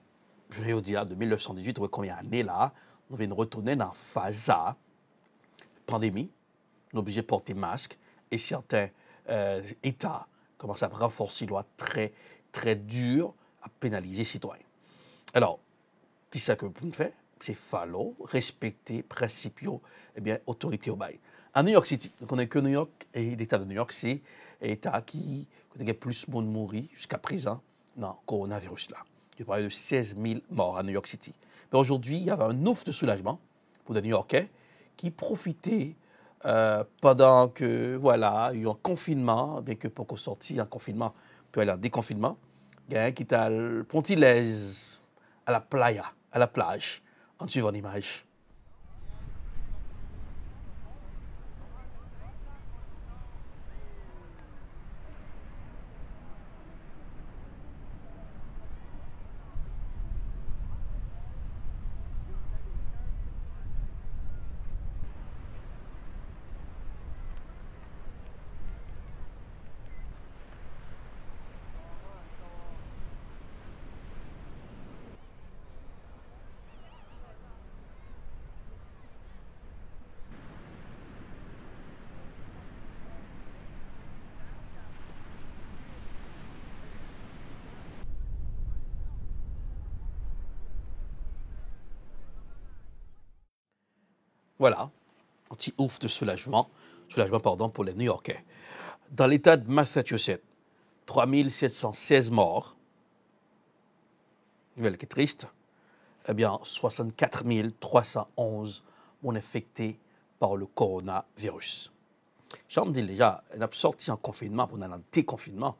je vais vous dire, de 1918, combien d'années là, on vient de retourner dans la phase A, pandémie, on est obligé de porter masque, et certains États commencent à renforcer les lois très, très dures à pénaliser les citoyens. Alors, qui c'est que vous faites? C'est falloir respecter les principes, eh bien, autorité au bail. À New York City, on connaît que New York, et l'État de New York, c'est l'État qui a plus de monde mourir jusqu'à présent dans le coronavirus là. Il y a parlé de 16 000 morts à New York City. Mais aujourd'hui, il y avait un ouf de soulagement pour les New-Yorkais qui profitaient pendant que, voilà, il y a eu un confinement, bien que pour qu'on sorte en confinement, puis aller en déconfinement, il y a un qui est à Pontilèse, à la plage, en suivant l'image. Voilà, un petit ouf de soulagement pour les New-Yorkais. Dans l'État de Massachusetts, 3716 morts. Nouvelle qui est triste. Eh bien, 64 311 sont infectés par le coronavirus. J'en dis déjà, on a sorti en confinement, on a un déconfinement.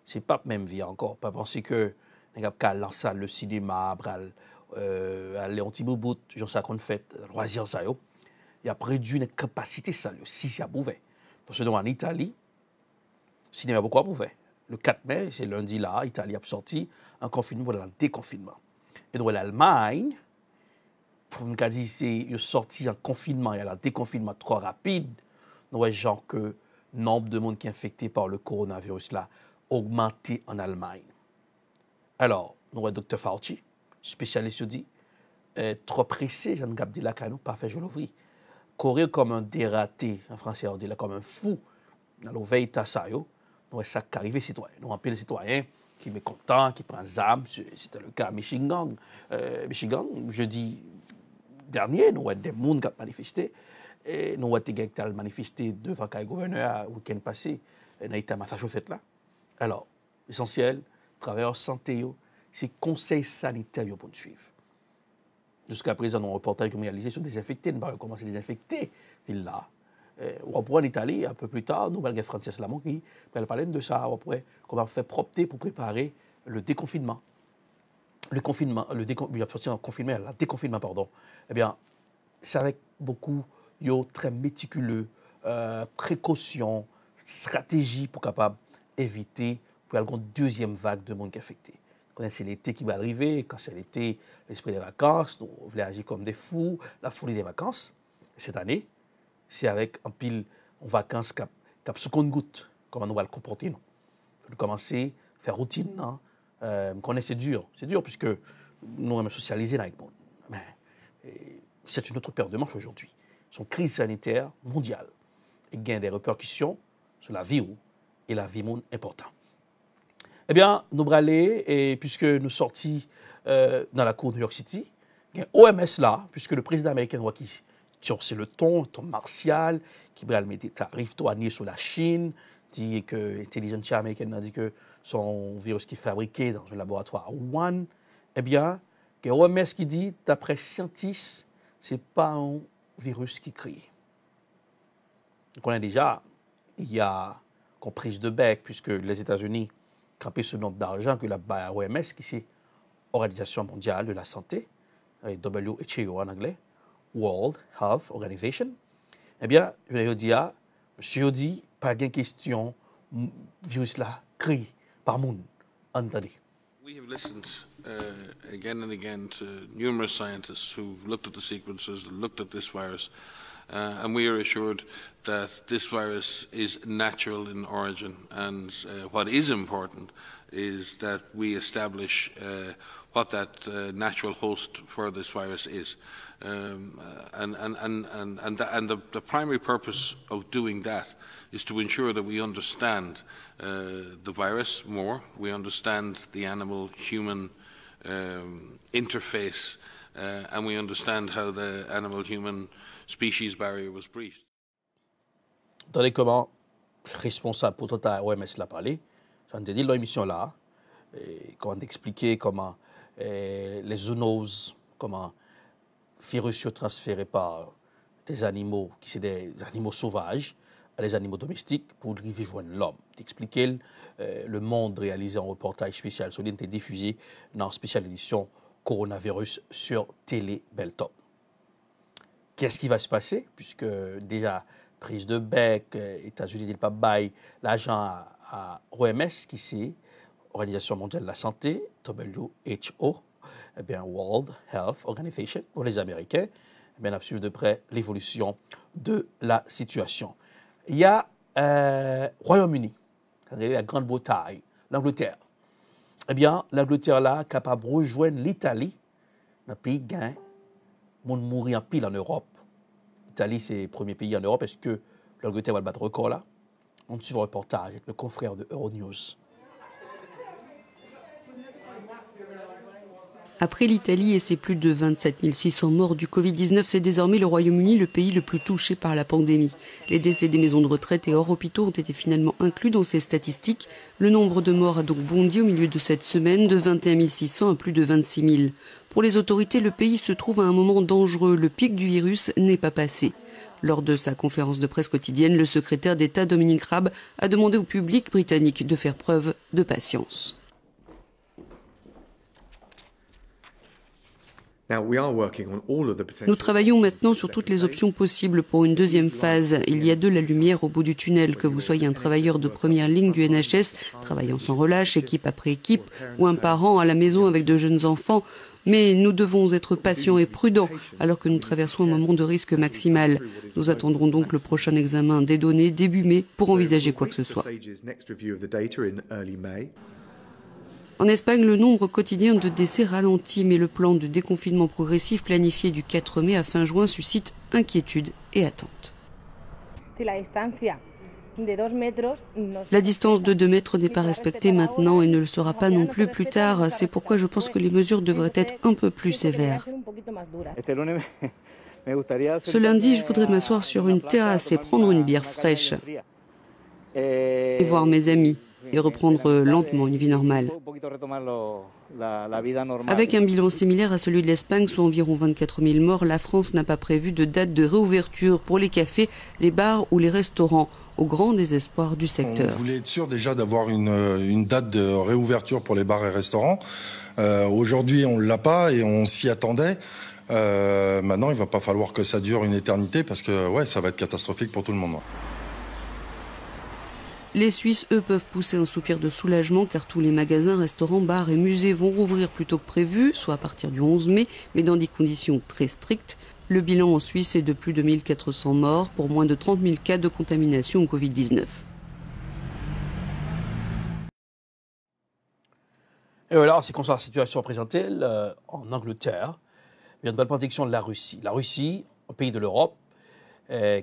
Ce n'est pas la même vie encore. Pas penser que on a lancé le cinéma, aller en petit bout, j'en sais qu'on fait, loisir ça yo. Il a réduit une capacité ça si ça pouvait. Parce que en Italie, le cinéma beaucoup à pouvait. Le 4 mai, c'est lundi là, l'Italie a sorti un confinement pour le déconfinement. Et donc l'Allemagne, pour nous dire c'est sorti en confinement, il y a un déconfinement trop rapide, nous voyons genre que le nombre de monde qui est infecté par le coronavirus là augmenté en Allemagne. Alors, nous voyons Dr Fauci, spécialiste dit, trop pressé, Jean Gabdila Kano, pas fait je l'ouvrir. courir comme un dératé, en français on dit là, comme un fou, dans le veille ça, nous ça qui arrive citoyen. Nous appelons les citoyens qui sont mécontents, qui prennent armes, c'était le cas à Michigan. Jeudi dernier, nous avons des gens qui ont manifesté. Et nous avons des gens qui ont manifesté devant le gouverneur le week-end passé, dans l'État Massachusetts là. Alors, l'essentiel, travailleurs santé, c'est conseil sanitaire pour nous suivre. Jusqu'à présent, nos reportages que nous réalisés sur désinfectés, nous avons commencé à désinfecter là. En Italie, un peu plus tard, nous allons Frances Lamont qui va parler de ça après, qu'on va faire propreté pour préparer le déconfinement. La déconfinement, pardon. Eh bien, c'est avec beaucoup très méticuleux, précaution, stratégie pour capable éviter pour avoir une deuxième vague de monde affecté. Quand c'est l'été qui va arriver, quand c'est l'été, l'esprit des vacances, nous voulons agir comme des fous, la folie des vacances. Cette année, c'est avec un pile en vacances cap seconde goutte, comment nous allons le comporter. Nous allons commencer à faire routine. C'est dur puisque nous allons socialiser avec le monde. Mais c'est une autre paire de manches aujourd'hui. C'est une crise sanitaire mondiale. Il y a des répercussions sur la vie et la vie monde importante. Eh bien, nous allons aller, et puisque nous sortis dans la cour de New York City, il y a OMS là, puisque le président américain voit qui c'est le ton martial, qui va mettre des tarifs douaniers sur la Chine, dit que l'intelligence américaine a dit que son virus qui est fabriqué dans un laboratoire à Wuhan. Eh bien, il y a OMS qui dit, d'après scientifiques, ce n'est pas un virus qui crie. Donc on a déjà, il y a une prise de bec, puisque les États-Unis campaient ce nombre d'argent que la OMS, qui c'est Organisation mondiale de la santé, WHO en anglais, World Health Organization, eh bien, je vais dire, monsieur dit, pas de question, virus là, crie par monde, entendez. We have listened again and again to numerous scientists who've looked at the sequences, looked at this virus, and we are assured that this virus is natural in origin. And what is important is that we establish what that natural host for this virus is. And the primary purpose of doing that is to ensure that we understand the virus more, we understand the animal-human interface, and we understand how the animal-human species barrier was breached. Attendez comment responsable pour toute la OMS l'a parlé, j'en ai dit dans l'émission là, comment expliquer comment les zoonoses, comment virus sont transférés par des animaux qui sont des animaux sauvages à des animaux domestiques pour arriver joindre l'homme. D'expliquer le monde réalisé en reportage spécial sur l'île diffusé dans la spéciale édition Coronavirus sur Télé Beltop. Qu'est-ce qui va se passer? Puisque déjà, prise de bec, États-Unis n'ont pas bail l'argent à OMS, qui c'est Organisation mondiale de la santé, WHO, eh bien, World Health Organization, pour les Américains, eh bien, on suivre de près l'évolution de la situation. Il y a Royaume-Uni, la Grande-Bretagne, l'Angleterre. Eh bien, l'Angleterre là, capable de rejoindre l'Italie, un pays gain, monde mourir en pile en Europe. L'Italie, c'est le premier pays en Europe. Est-ce que l'Angleterre va le battre record là? On suit le reportage avec le confrère de Euronews. Après l'Italie et ses plus de 27 600 morts du Covid-19, c'est désormais le Royaume-Uni le pays le plus touché par la pandémie. Les décès des maisons de retraite et hors hôpitaux ont été finalement inclus dans ces statistiques. Le nombre de morts a donc bondi au milieu de cette semaine de 21 600 à plus de 26 000. Pour les autorités, le pays se trouve à un moment dangereux. Le pic du virus n'est pas passé. Lors de sa conférence de presse quotidienne, le secrétaire d'État Dominic Raab a demandé au public britannique de faire preuve de patience. Nous travaillons maintenant sur toutes les options possibles pour une deuxième phase. Il y a de la lumière au bout du tunnel, que vous soyez un travailleur de première ligne du NHS, travaillant sans relâche, équipe après équipe, ou un parent à la maison avec de jeunes enfants. Mais nous devons être patients et prudents alors que nous traversons un moment de risque maximal. Nous attendrons donc le prochain examen des données début mai pour envisager quoi que ce soit. En Espagne, le nombre quotidien de décès ralentit, mais le plan de déconfinement progressif planifié du 4 mai à fin juin suscite inquiétude et attente. La distance de 2 mètres n'est pas respectée maintenant et ne le sera pas non plus plus tard. C'est pourquoi je pense que les mesures devraient être un peu plus sévères. Ce lundi, je voudrais m'asseoir sur une terrasse et prendre une bière fraîche et voir mes amis et reprendre lentement une vie normale. Avec un bilan similaire à celui de l'Espagne, soit environ 24 000 morts, la France n'a pas prévu de date de réouverture pour les cafés, les bars ou les restaurants, au grand désespoir du secteur. On voulait être sûr déjà d'avoir une date de réouverture pour les bars et restaurants. Aujourd'hui, on ne l'a pas et on s'y attendait. Maintenant, il ne va pas falloir que ça dure une éternité parce que ouais, ça va être catastrophique pour tout le monde. Les Suisses, eux, peuvent pousser un soupir de soulagement car tous les magasins, restaurants, bars et musées vont rouvrir plus tôt que prévu, soit à partir du 11 mai, mais dans des conditions très strictes. Le bilan en Suisse est de plus de 1400 morts pour moins de 30 000 cas de contamination au Covid-19. Et voilà, c'est comme ça la situation présentée en Angleterre. Il y a une nouvelle protection de la Russie. La Russie, un pays de l'Europe,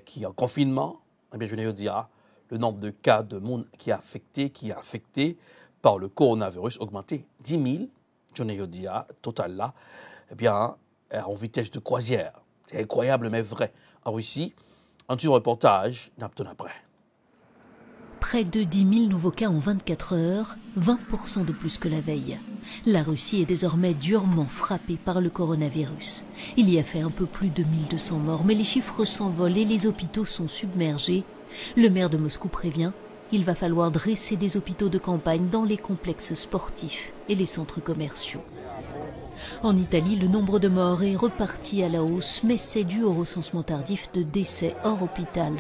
qui est en confinement, eh bien, je vais dire, le nombre de cas de monde qui est affecté par le coronavirus augmenté 10 000, je vais dire, total là, eh bien, en vitesse de croisière. C'est incroyable, mais vrai. En Russie, un petit reportage, n'abton après. Près de 10 000 nouveaux cas en 24 heures, 20% de plus que la veille. La Russie est désormais durement frappée par le coronavirus. Il y a fait un peu plus de 1200 morts, mais les chiffres s'envolent et les hôpitaux sont submergés. Le maire de Moscou prévient, il va falloir dresser des hôpitaux de campagne dans les complexes sportifs et les centres commerciaux. En Italie, le nombre de morts est reparti à la hausse, mais c'est dû au recensement tardif de décès hors hôpital.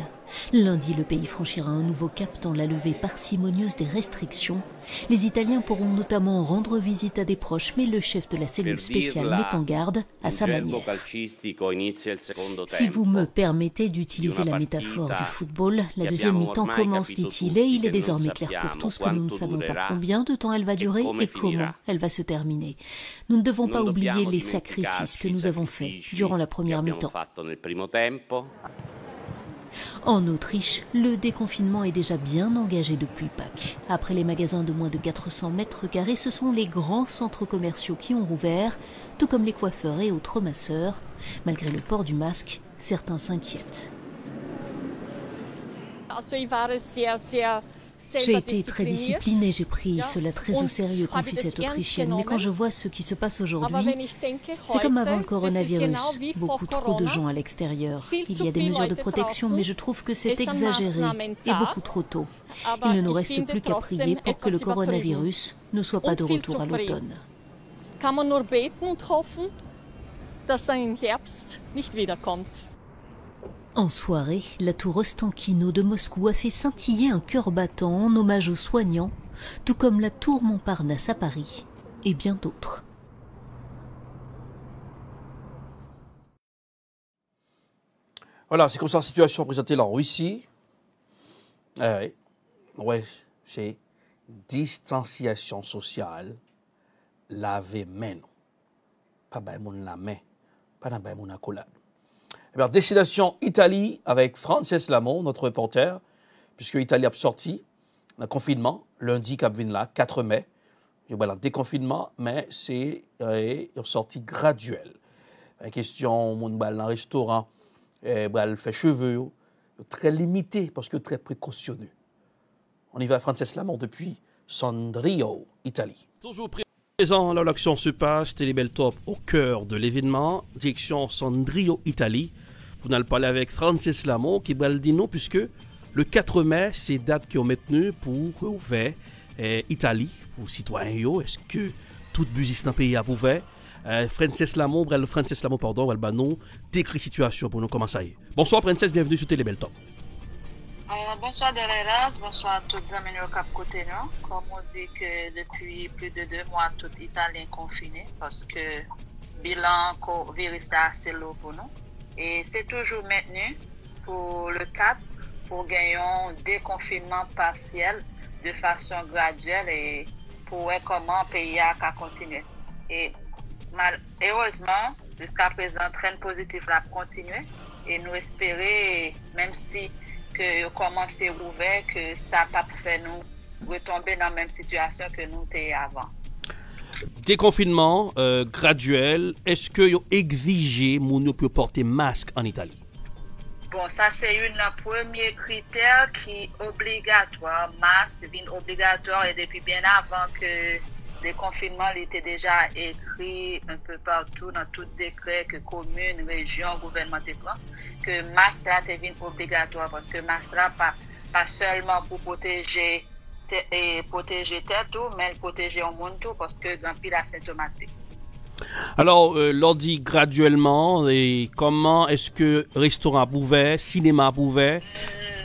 Lundi, le pays franchira un nouveau cap dans la levée parcimonieuse des restrictions. Les Italiens pourront notamment rendre visite à des proches, mais le chef de la cellule spéciale met en garde à sa manière. Si vous me permettez d'utiliser la métaphore du football, la deuxième mi-temps commence, dit-il, et il est désormais clair pour tous que nous ne savons pas combien de temps elle va durer et comment elle va se terminer. Nous ne devons pas oublier les sacrifices que nous avons faits durant la première mi-temps. En Autriche, le déconfinement est déjà bien engagé depuis Pâques. Après les magasins de moins de 400 mètres carrés, ce sont les grands centres commerciaux qui ont rouvert, tout comme les coiffeurs et autres masseurs. Malgré le port du masque, certains s'inquiètent. J'ai été très disciplinée, j'ai pris cela très au sérieux, confie cette Autrichienne. Mais quand je vois ce qui se passe aujourd'hui, c'est comme avant le coronavirus. Beaucoup trop de gens à l'extérieur. Il y a des mesures de protection, mais je trouve que c'est exagéré et beaucoup trop tôt. Il ne nous reste plus qu'à prier pour que le coronavirus ne soit pas de retour à l'automne. En soirée, la tour Ostankino de Moscou a fait scintiller un cœur battant en hommage aux soignants, tout comme la tour Montparnasse à Paris et bien d'autres. Voilà, c'est comme ça la situation présentée là en Russie. Ouais, c'est distanciation sociale, laver main. Pas bailler mon la main, pas bailler mon accolade. Alors, destination Italie avec Frances Lamont, notre reporter, puisque l'Italie a sorti un confinement lundi, là, 4 mai. Il y a un déconfinement, mais c'est une sortie graduelle. La question, on va dans un restaurant, on fait cheveux, très limité parce que très précautionneux. On y va à Frances Lamont depuis Sondrio, Italie. Toujours présent là où l'action se passe, Télébeltop au cœur de l'événement, direction Sondrio, Italie. Vous allez parler avec Frances Lamont qui va le dire non, puisque le 4 mai, c'est date qui ont maintenu pour ouvrir Italie, pour citoyens. Est-ce que toute business dans le pays a ouvert? Frances Lamont, pardon, va nous décrire la situation pour nous commencer. Bonsoir Frances, bienvenue sur Télébeltop. Bonsoir Deleras, bonsoir à tous les amis au Cap Cotonou. Comme on dit que depuis plus de 2 mois, tout Italien confiné parce que le bilan virus est assez lourd pour nous. Et c'est toujours maintenu pour le 4 pour gagner un déconfinement partiel de façon graduelle et pour voir comment le pays a continué. Et heureusement, jusqu'à présent, le train positif a continué. Et nous espérons, même si que commence à ouvert, que ça n'a pas fait nous retomber dans la même situation que nous étions avant. Déconfinement graduel, est-ce que vous exigez que peut porter masque en Italie? Bon, ça c'est un premier critère qui est obligatoire. Masque est obligatoire et depuis bien avant que le confinement était déjà écrit un peu partout dans tout décret que commune, région, gouvernement prend, que masque est obligatoire parce que masque pas seulement pour protéger tête tout, mais protéger le monde tout parce que dans pile asymptomatique. Alors, l'on dit graduellement, et comment est-ce que restaurant ouvert, cinéma ouvert?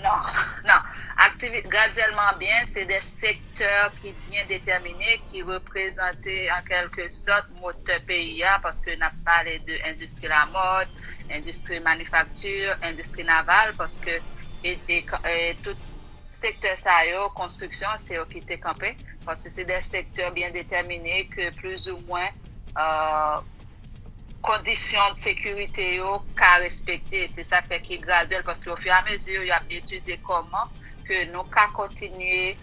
Non. Activité graduellement bien, c'est des secteurs qui bien déterminés, qui représentent en quelque sorte moteur pays, parce que n'a parlé de industrie la mode, industrie manufacture, industrie navale, parce que tout secteur ça construction, c'est eux qui étaient campés, parce que c'est des secteurs bien déterminés que plus ou moins conditions de sécurité qu'à respecter. C'est ça fait qu'il est graduel parce qu'au fur et à mesure, il a étudié comment que nous qu'à continuer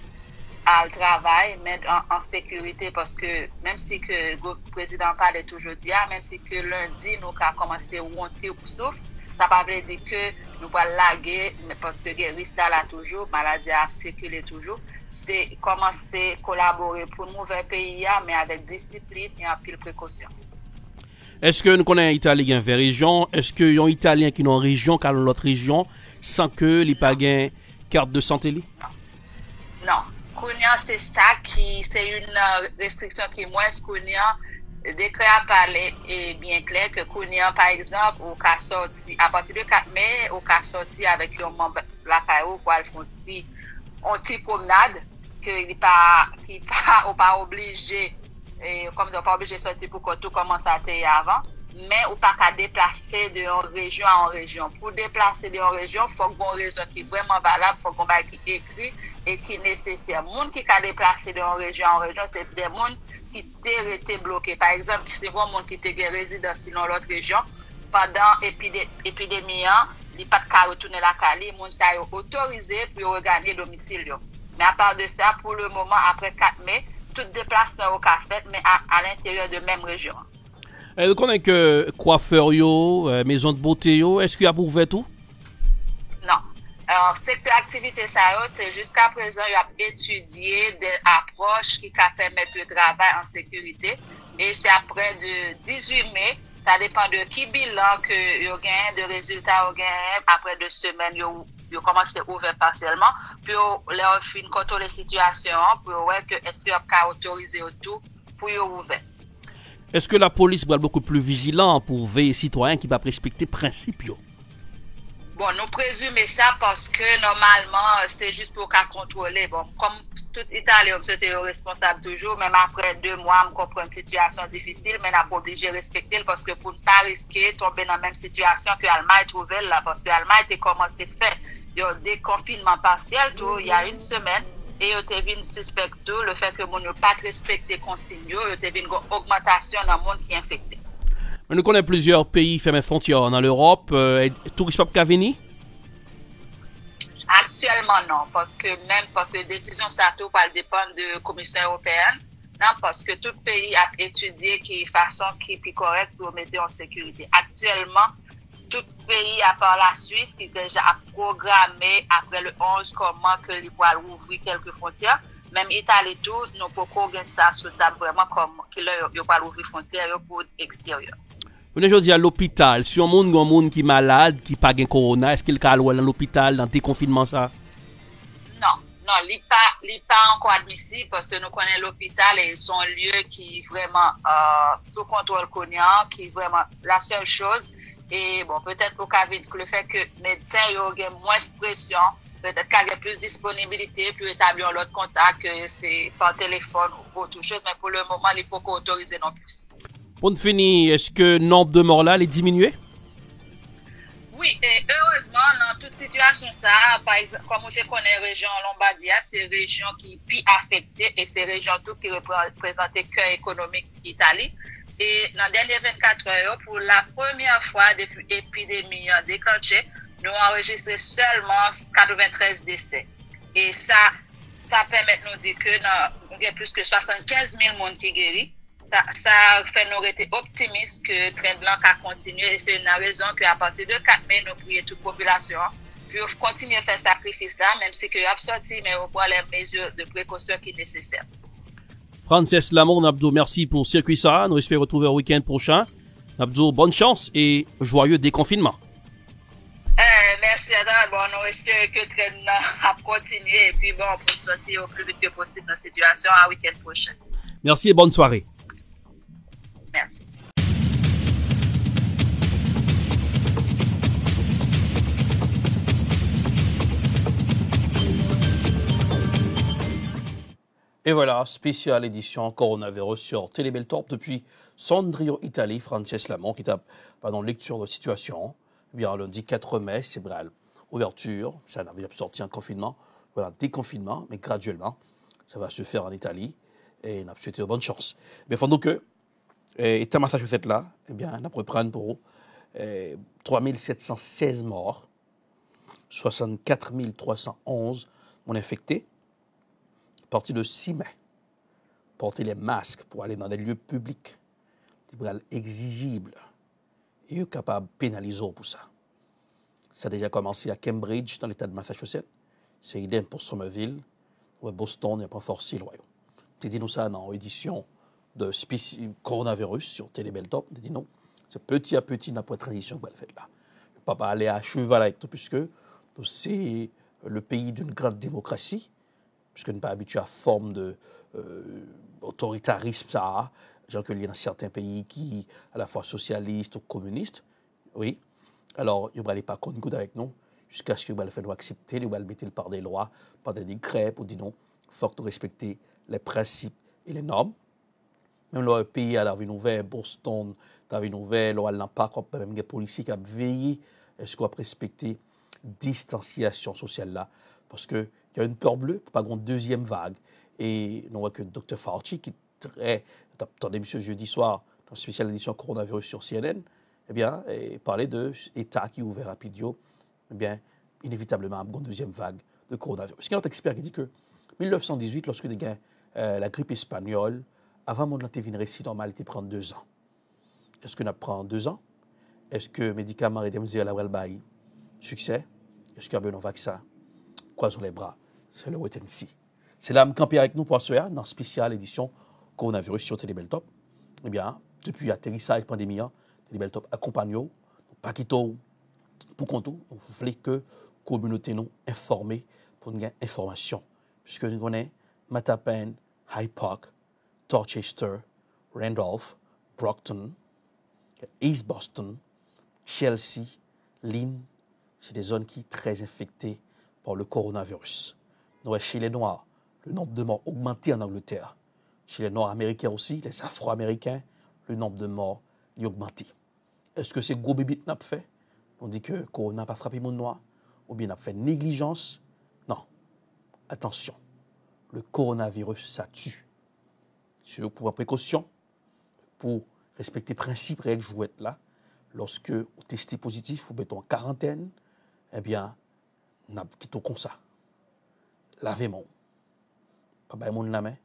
à le travail, mettre en sécurité parce que même si que le président parlait toujours dit, même si que lundi nous qu'à commencer à monter au souffle, ça ne veut pas dire que nous allons laguer, mais parce que le risque là toujours, maladie a circulé toujours. C'est commencer à collaborer pour un nouvel pays, mais avec discipline et en pile précaution. Est-ce que nous connaissons l'Italie en région? Est-ce qu'il y a un Italien qui est en région, qui est dans l'autre région, sans que les pas gain carte de santé? Non. C'est ça qui, c'est une restriction qui est moins Kounia. Décret à parler est bien clair que Kounia, par exemple, au cas sorti, à partir du 4 mai, au cas sorti avec un membre de la CAO, pour aller faire une petite promenade, qui pas obligé, comme on pas obligé de sortir pour que tout commence à être avant, mais on pas qu'à déplacer de région en région. Pour déplacer de région, il faut qu'on ait une raison qui est vraiment valable, il faut qu'on ait qui écrit et qui est nécessaire. Les gens qui ont déplacé de région en région, c'est des gens qui étaient bloqués. Par exemple, c'est des gens qui étaient résidents dans l'autre région pendant l'épidémie, ils n'ont pas de retourner la Cali, les gens sont autorisés pour regagner le domicile. Mais à part de ça, pour le moment, après 4 mai, tout déplacement au fait, mais à l'intérieur de la même région. Vous connaissez que coiffeur, maison de beauté, est-ce qu'il y a pour ouvrir tout? Non. Alors, secteur activité, c'est jusqu'à présent, il y a étudié des approches qui permettent le travail en sécurité. Et c'est après de 18 mai, ça dépend de qui bilan que vous gagnez, de résultats vous gagnez. Après 2 semaines, vous commencez à ouvrir partiellement. Puis, leur fin contrôler la situation pour voir que est-ce qu'il y a autorisé tout pour ouvrir. Est-ce que la police va être beaucoup plus vigilante pour veiller les citoyens qui vont respecter les principes? Bon, nous présumons ça parce que normalement, c'est juste pour qu'à contrôler. Bon, comme tout Italien, c'était responsable toujours, même après 2 mois, on comprend une situation difficile, mais on n'a pas obligé de respecter parce que pour ne pas risquer de tomber dans la même situation que l'Allemagne trouvé là, parce que l'Allemagne a commencé à faire des confinements partiels il y a 1 semaine. Et il y a une suspecte le fait que nous ne pas respecter les consignes, il y a une augmentation dans le monde qui est infecté. Nous connaissons plusieurs pays fermés frontières dans l'Europe. Tourisme pas venir? Actuellement non, parce que les décisions ça tout va dépendre de la Commission européenne. Non, parce que tout pays a étudié qui façon qui est plus correcte pour mettre en sécurité. Actuellement, tout pays, à part la Suisse, qui déjà a programmé après le 11 comment que les va ouvrir quelques frontières. Même Italie, tout, nous pouvons gagner ça sur table vraiment comme qu'ils ne pas ouvrir frontières pour l'extérieur. On est aujourd'hui à l'hôpital. Si on monde qui est malade, qui n'a pas de corona, est-ce qu'il y a dans l'hôpital, dans le déconfinement ça? Non, il n'est pas encore admissible parce que nous connaissons l'hôpital et son lieu qui est vraiment sous contrôle cognant, qui est vraiment la seule chose. Et bon, peut-être pour le fait que les médecins ont moins de pression, peut-être qu'il y a plus de disponibilité, pour établir l'autre contact, que c'est par téléphone ou autre chose, mais pour le moment, il faut qu'on autorise non plus. Pour finir, est-ce que le nombre de morts là est diminué? Oui, et heureusement, dans toute situation, ça, par exemple, comme on te connaît, région Lombardia, c'est région qui est plus affectée et c'est région tout qui représente le cœur économique d'Italie. Et dans les dernières 24 heures, pour la première fois depuis l'épidémie déclenchée, nous avons enregistré seulement 93 décès. Et ça permet de nous dire que nous avons plus que 75 000 personnes qui guéris. Ça fait nous être optimistes que le trend blanc a continué. Et c'est une raison qu'à partir de 4 mai, nous prions toute la population pour continuer à faire sacrifice là, même si nous avons sorti, mais on prend les mesures de précaution qui sont nécessaires. Frances Lamont, Nabdo, merci pour Circuit ça. Nous espérons retrouver le week-end prochain. Nabdo, bonne chance et joyeux déconfinement. Merci Adam. Bon, nous espérons que le train a continué et puis bon, pour sortir au plus vite que possible dans la situation à week-end prochain. Merci et bonne soirée. Merci. Et voilà, spéciale édition coronavirus sur Télébeltorp depuis Sondrio, Italie. Frances Lamont qui tape pendant lecture de situation. Eh bien, lundi 4 mai, c'est ouverture. Ça avait sorti un confinement. Voilà, déconfinement, mais graduellement. Ça va se faire en Italie. Et on a souhaité bonne chance. Mais il faut donc que, étant Massachusetts là, eh bien, on a pu prendre pour 3716 morts, 64 311 ont infectés. À partir de 6 mai, porter les masques pour aller dans des lieux publics, c'est exigible et capable de pénaliser pour ça. Ça a déjà commencé à Cambridge, dans l'État de Massachusetts. C'est idem pour Somerville, ou à Boston, et à renforcer le royaume. Tu dis nous ça dans l'édition de coronavirus sur Télébeltorp. Tu dis non, c'est petit à petit dans la tradition que vous faites là. Ne pas aller à cheval avec tout, puisque c'est le pays d'une grande démocratie, puisque nous ne sommes pas habitués à forme de autoritarisme, ça, genre que il y a dans certains pays qui, à la fois socialistes ou communistes, oui. Alors, ils ne vont pas contre avec nous, jusqu'à ce qu'ils vont le faire accepter, ils vont le mettre par des lois, par des décrets, pour dire non, il faut respecter les principes et les normes. Même le pays a une nouvelle, Boston, a une nouvelle, il n'a pas même des policiers qui ont veillé à ce qu'on va respecter distanciation sociale là, parce qu'il y a une peur bleue pour pas une deuxième vague. Et nous voyons que le Dr Fauci, qui attendez, monsieur, jeudi soir, dans une spéciale édition coronavirus sur CNN, eh bien, parlait de l'État qui est ouvert rapidement, eh bien, inévitablement, une deuxième vague de coronavirus. Il y a un expert qui dit que 1918, lorsque il y a la grippe espagnole, avant mon TV récit normal, il prend 2 ans. Est-ce qu'on apprend 2 ans? Est-ce que les médicaments et les mesures à la succès? Est-ce qu'il y a un vaccin? Croisons les bras. C'est le wait and see. C'est là que camper avec nous pour ce soir dans la spéciale édition coronavirus sur Télébeltorp. Eh bien, depuis l'atterrissage pandémie, Télébeltorp accompagne nous, pas quitter pour qu'on vous voulez que la communauté nous informée pour une information. Puisque nous connaissons Mattapan, Hyde Park, Dorchester, Randolph, Brockton, East Boston, Chelsea, Lynn, c'est des zones qui sont très infectées par le coronavirus. Nous, chez les Noirs, le nombre de morts a augmenté en Angleterre. Chez les Noirs américains aussi, les Afro-Américains, le nombre de morts a augmenté. Est-ce que c'est gros bébé qu'on a fait? On dit que le corona n'a pas frappé les gens noirs, ou bien on a fait négligence? Non. Attention, le coronavirus, ça tue. C'est pour la précaution, pour respecter les principes réels, je être là. Lorsque vous testez positif, vous mettez en quarantaine, eh bien, on a quitté comme ça. Lavez-moi. Pas de monde la main.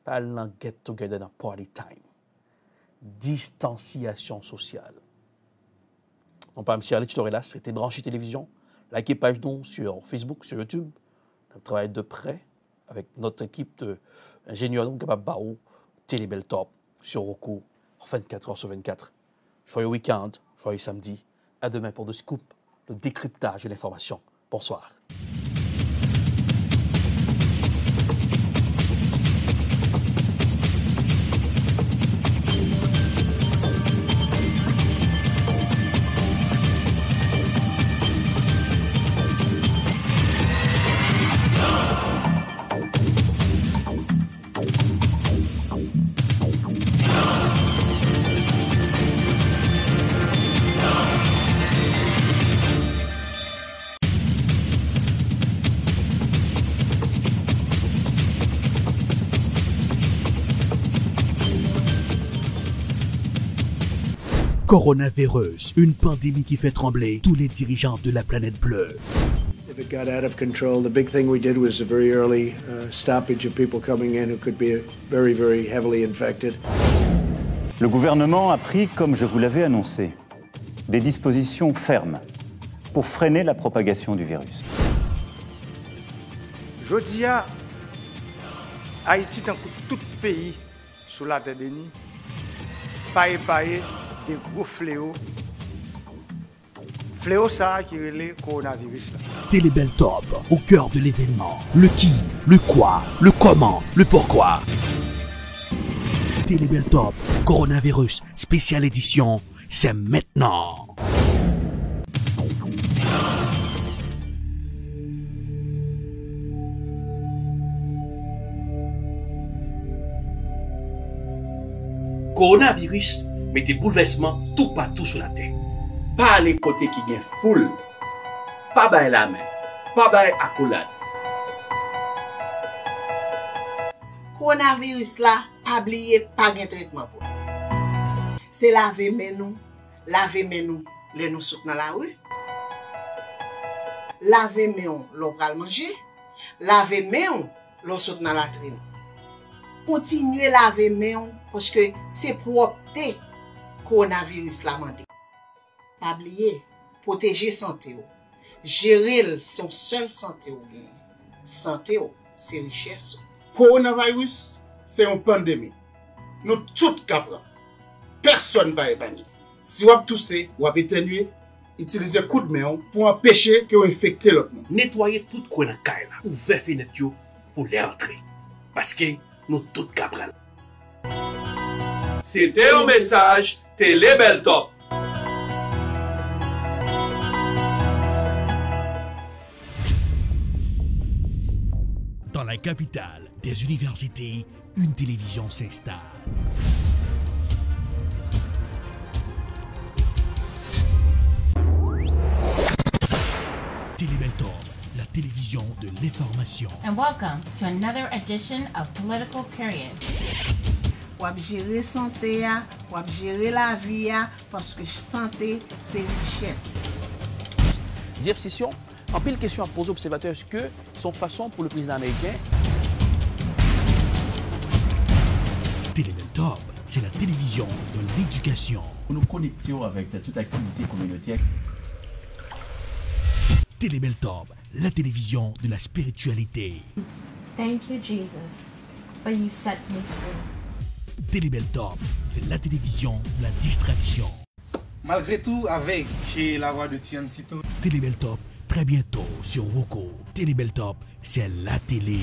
Pas de get together dans party time. Distanciation sociale. On parle de M. là, c'était branché télévision. Likez page non sur Facebook, sur YouTube. On travaille de près avec notre équipe d'ingénieurs capables de Télébeltorp sur Roku, 24 heures sur 24. Joyeux week-end, joyeux samedi. À demain pour The Scoop, le décryptage de l'information. Bonsoir. Coronavirus, une pandémie qui fait trembler tous les dirigeants de la planète bleue. If it got out of control, the big thing we did was a very early stoppage of people coming in who could be very, very heavily infected. Le gouvernement a pris, comme je vous l'avais annoncé, des dispositions fermes pour freiner la propagation du virus. Jodi a, Haïti, tant que tout pays sous la terre bénie, paye des gros fléaux. Fléau ça qui est le coronavirus. Télébel Top, au cœur de l'événement. Le qui, le quoi, le comment, le pourquoi. Télébel Top, coronavirus, spéciale édition, c'est maintenant. Coronavirus mettait bouleversement tout partout sur la terre. Pas les côtés qui gagnent foule, pas bailler la main, pas bailler accolade. Coronavirus là, pas oublier pas de traitement pour. C'est laver nous, les nous soute dans la rue. Laver mains l'on pral manger, laver mains l'on soute dans la latrine. Continuer laver mains parce que c'est propreté coronavirus la mandé. Pas oublier, protéger santé ou. Gérer son seul santé ou bien. Santé ou, c'est richesse. Coronavirus, c'est une pandémie. Nous tous capable. Personne ne va épargner. Si vous avez toussé, vous avez éternué, utilisez coup de main pour empêcher que vous infectez l'autre monde. Nettoyez tout coin dans caille là, ouvrez fenêtre pour les entrer. Parce que nous tous capables. C'était un message Télébel Top. Dans la capitale des universités, une télévision s'installe. Télébel Top, la télévision de l'information. And welcome to another edition of Political Period. Wap gérer santé, wap gérer la vie, parce que santé, c'est richesse. Jeff Session, en pile question à poser aux observateurs, est-ce que son façon pour le président américain? Télébel Top, c'est la télévision de l'éducation. Nous nous connections avec toute activité communautaire. Télébel Top, la télévision de la spiritualité. Thank you, Jesus, for you set me free. Télébel Top, c'est la télévision de la distraction. Malgré tout, avec la voix de Tian Sito. Télébel Top, très bientôt sur Woko. Télébel Top, c'est la télé.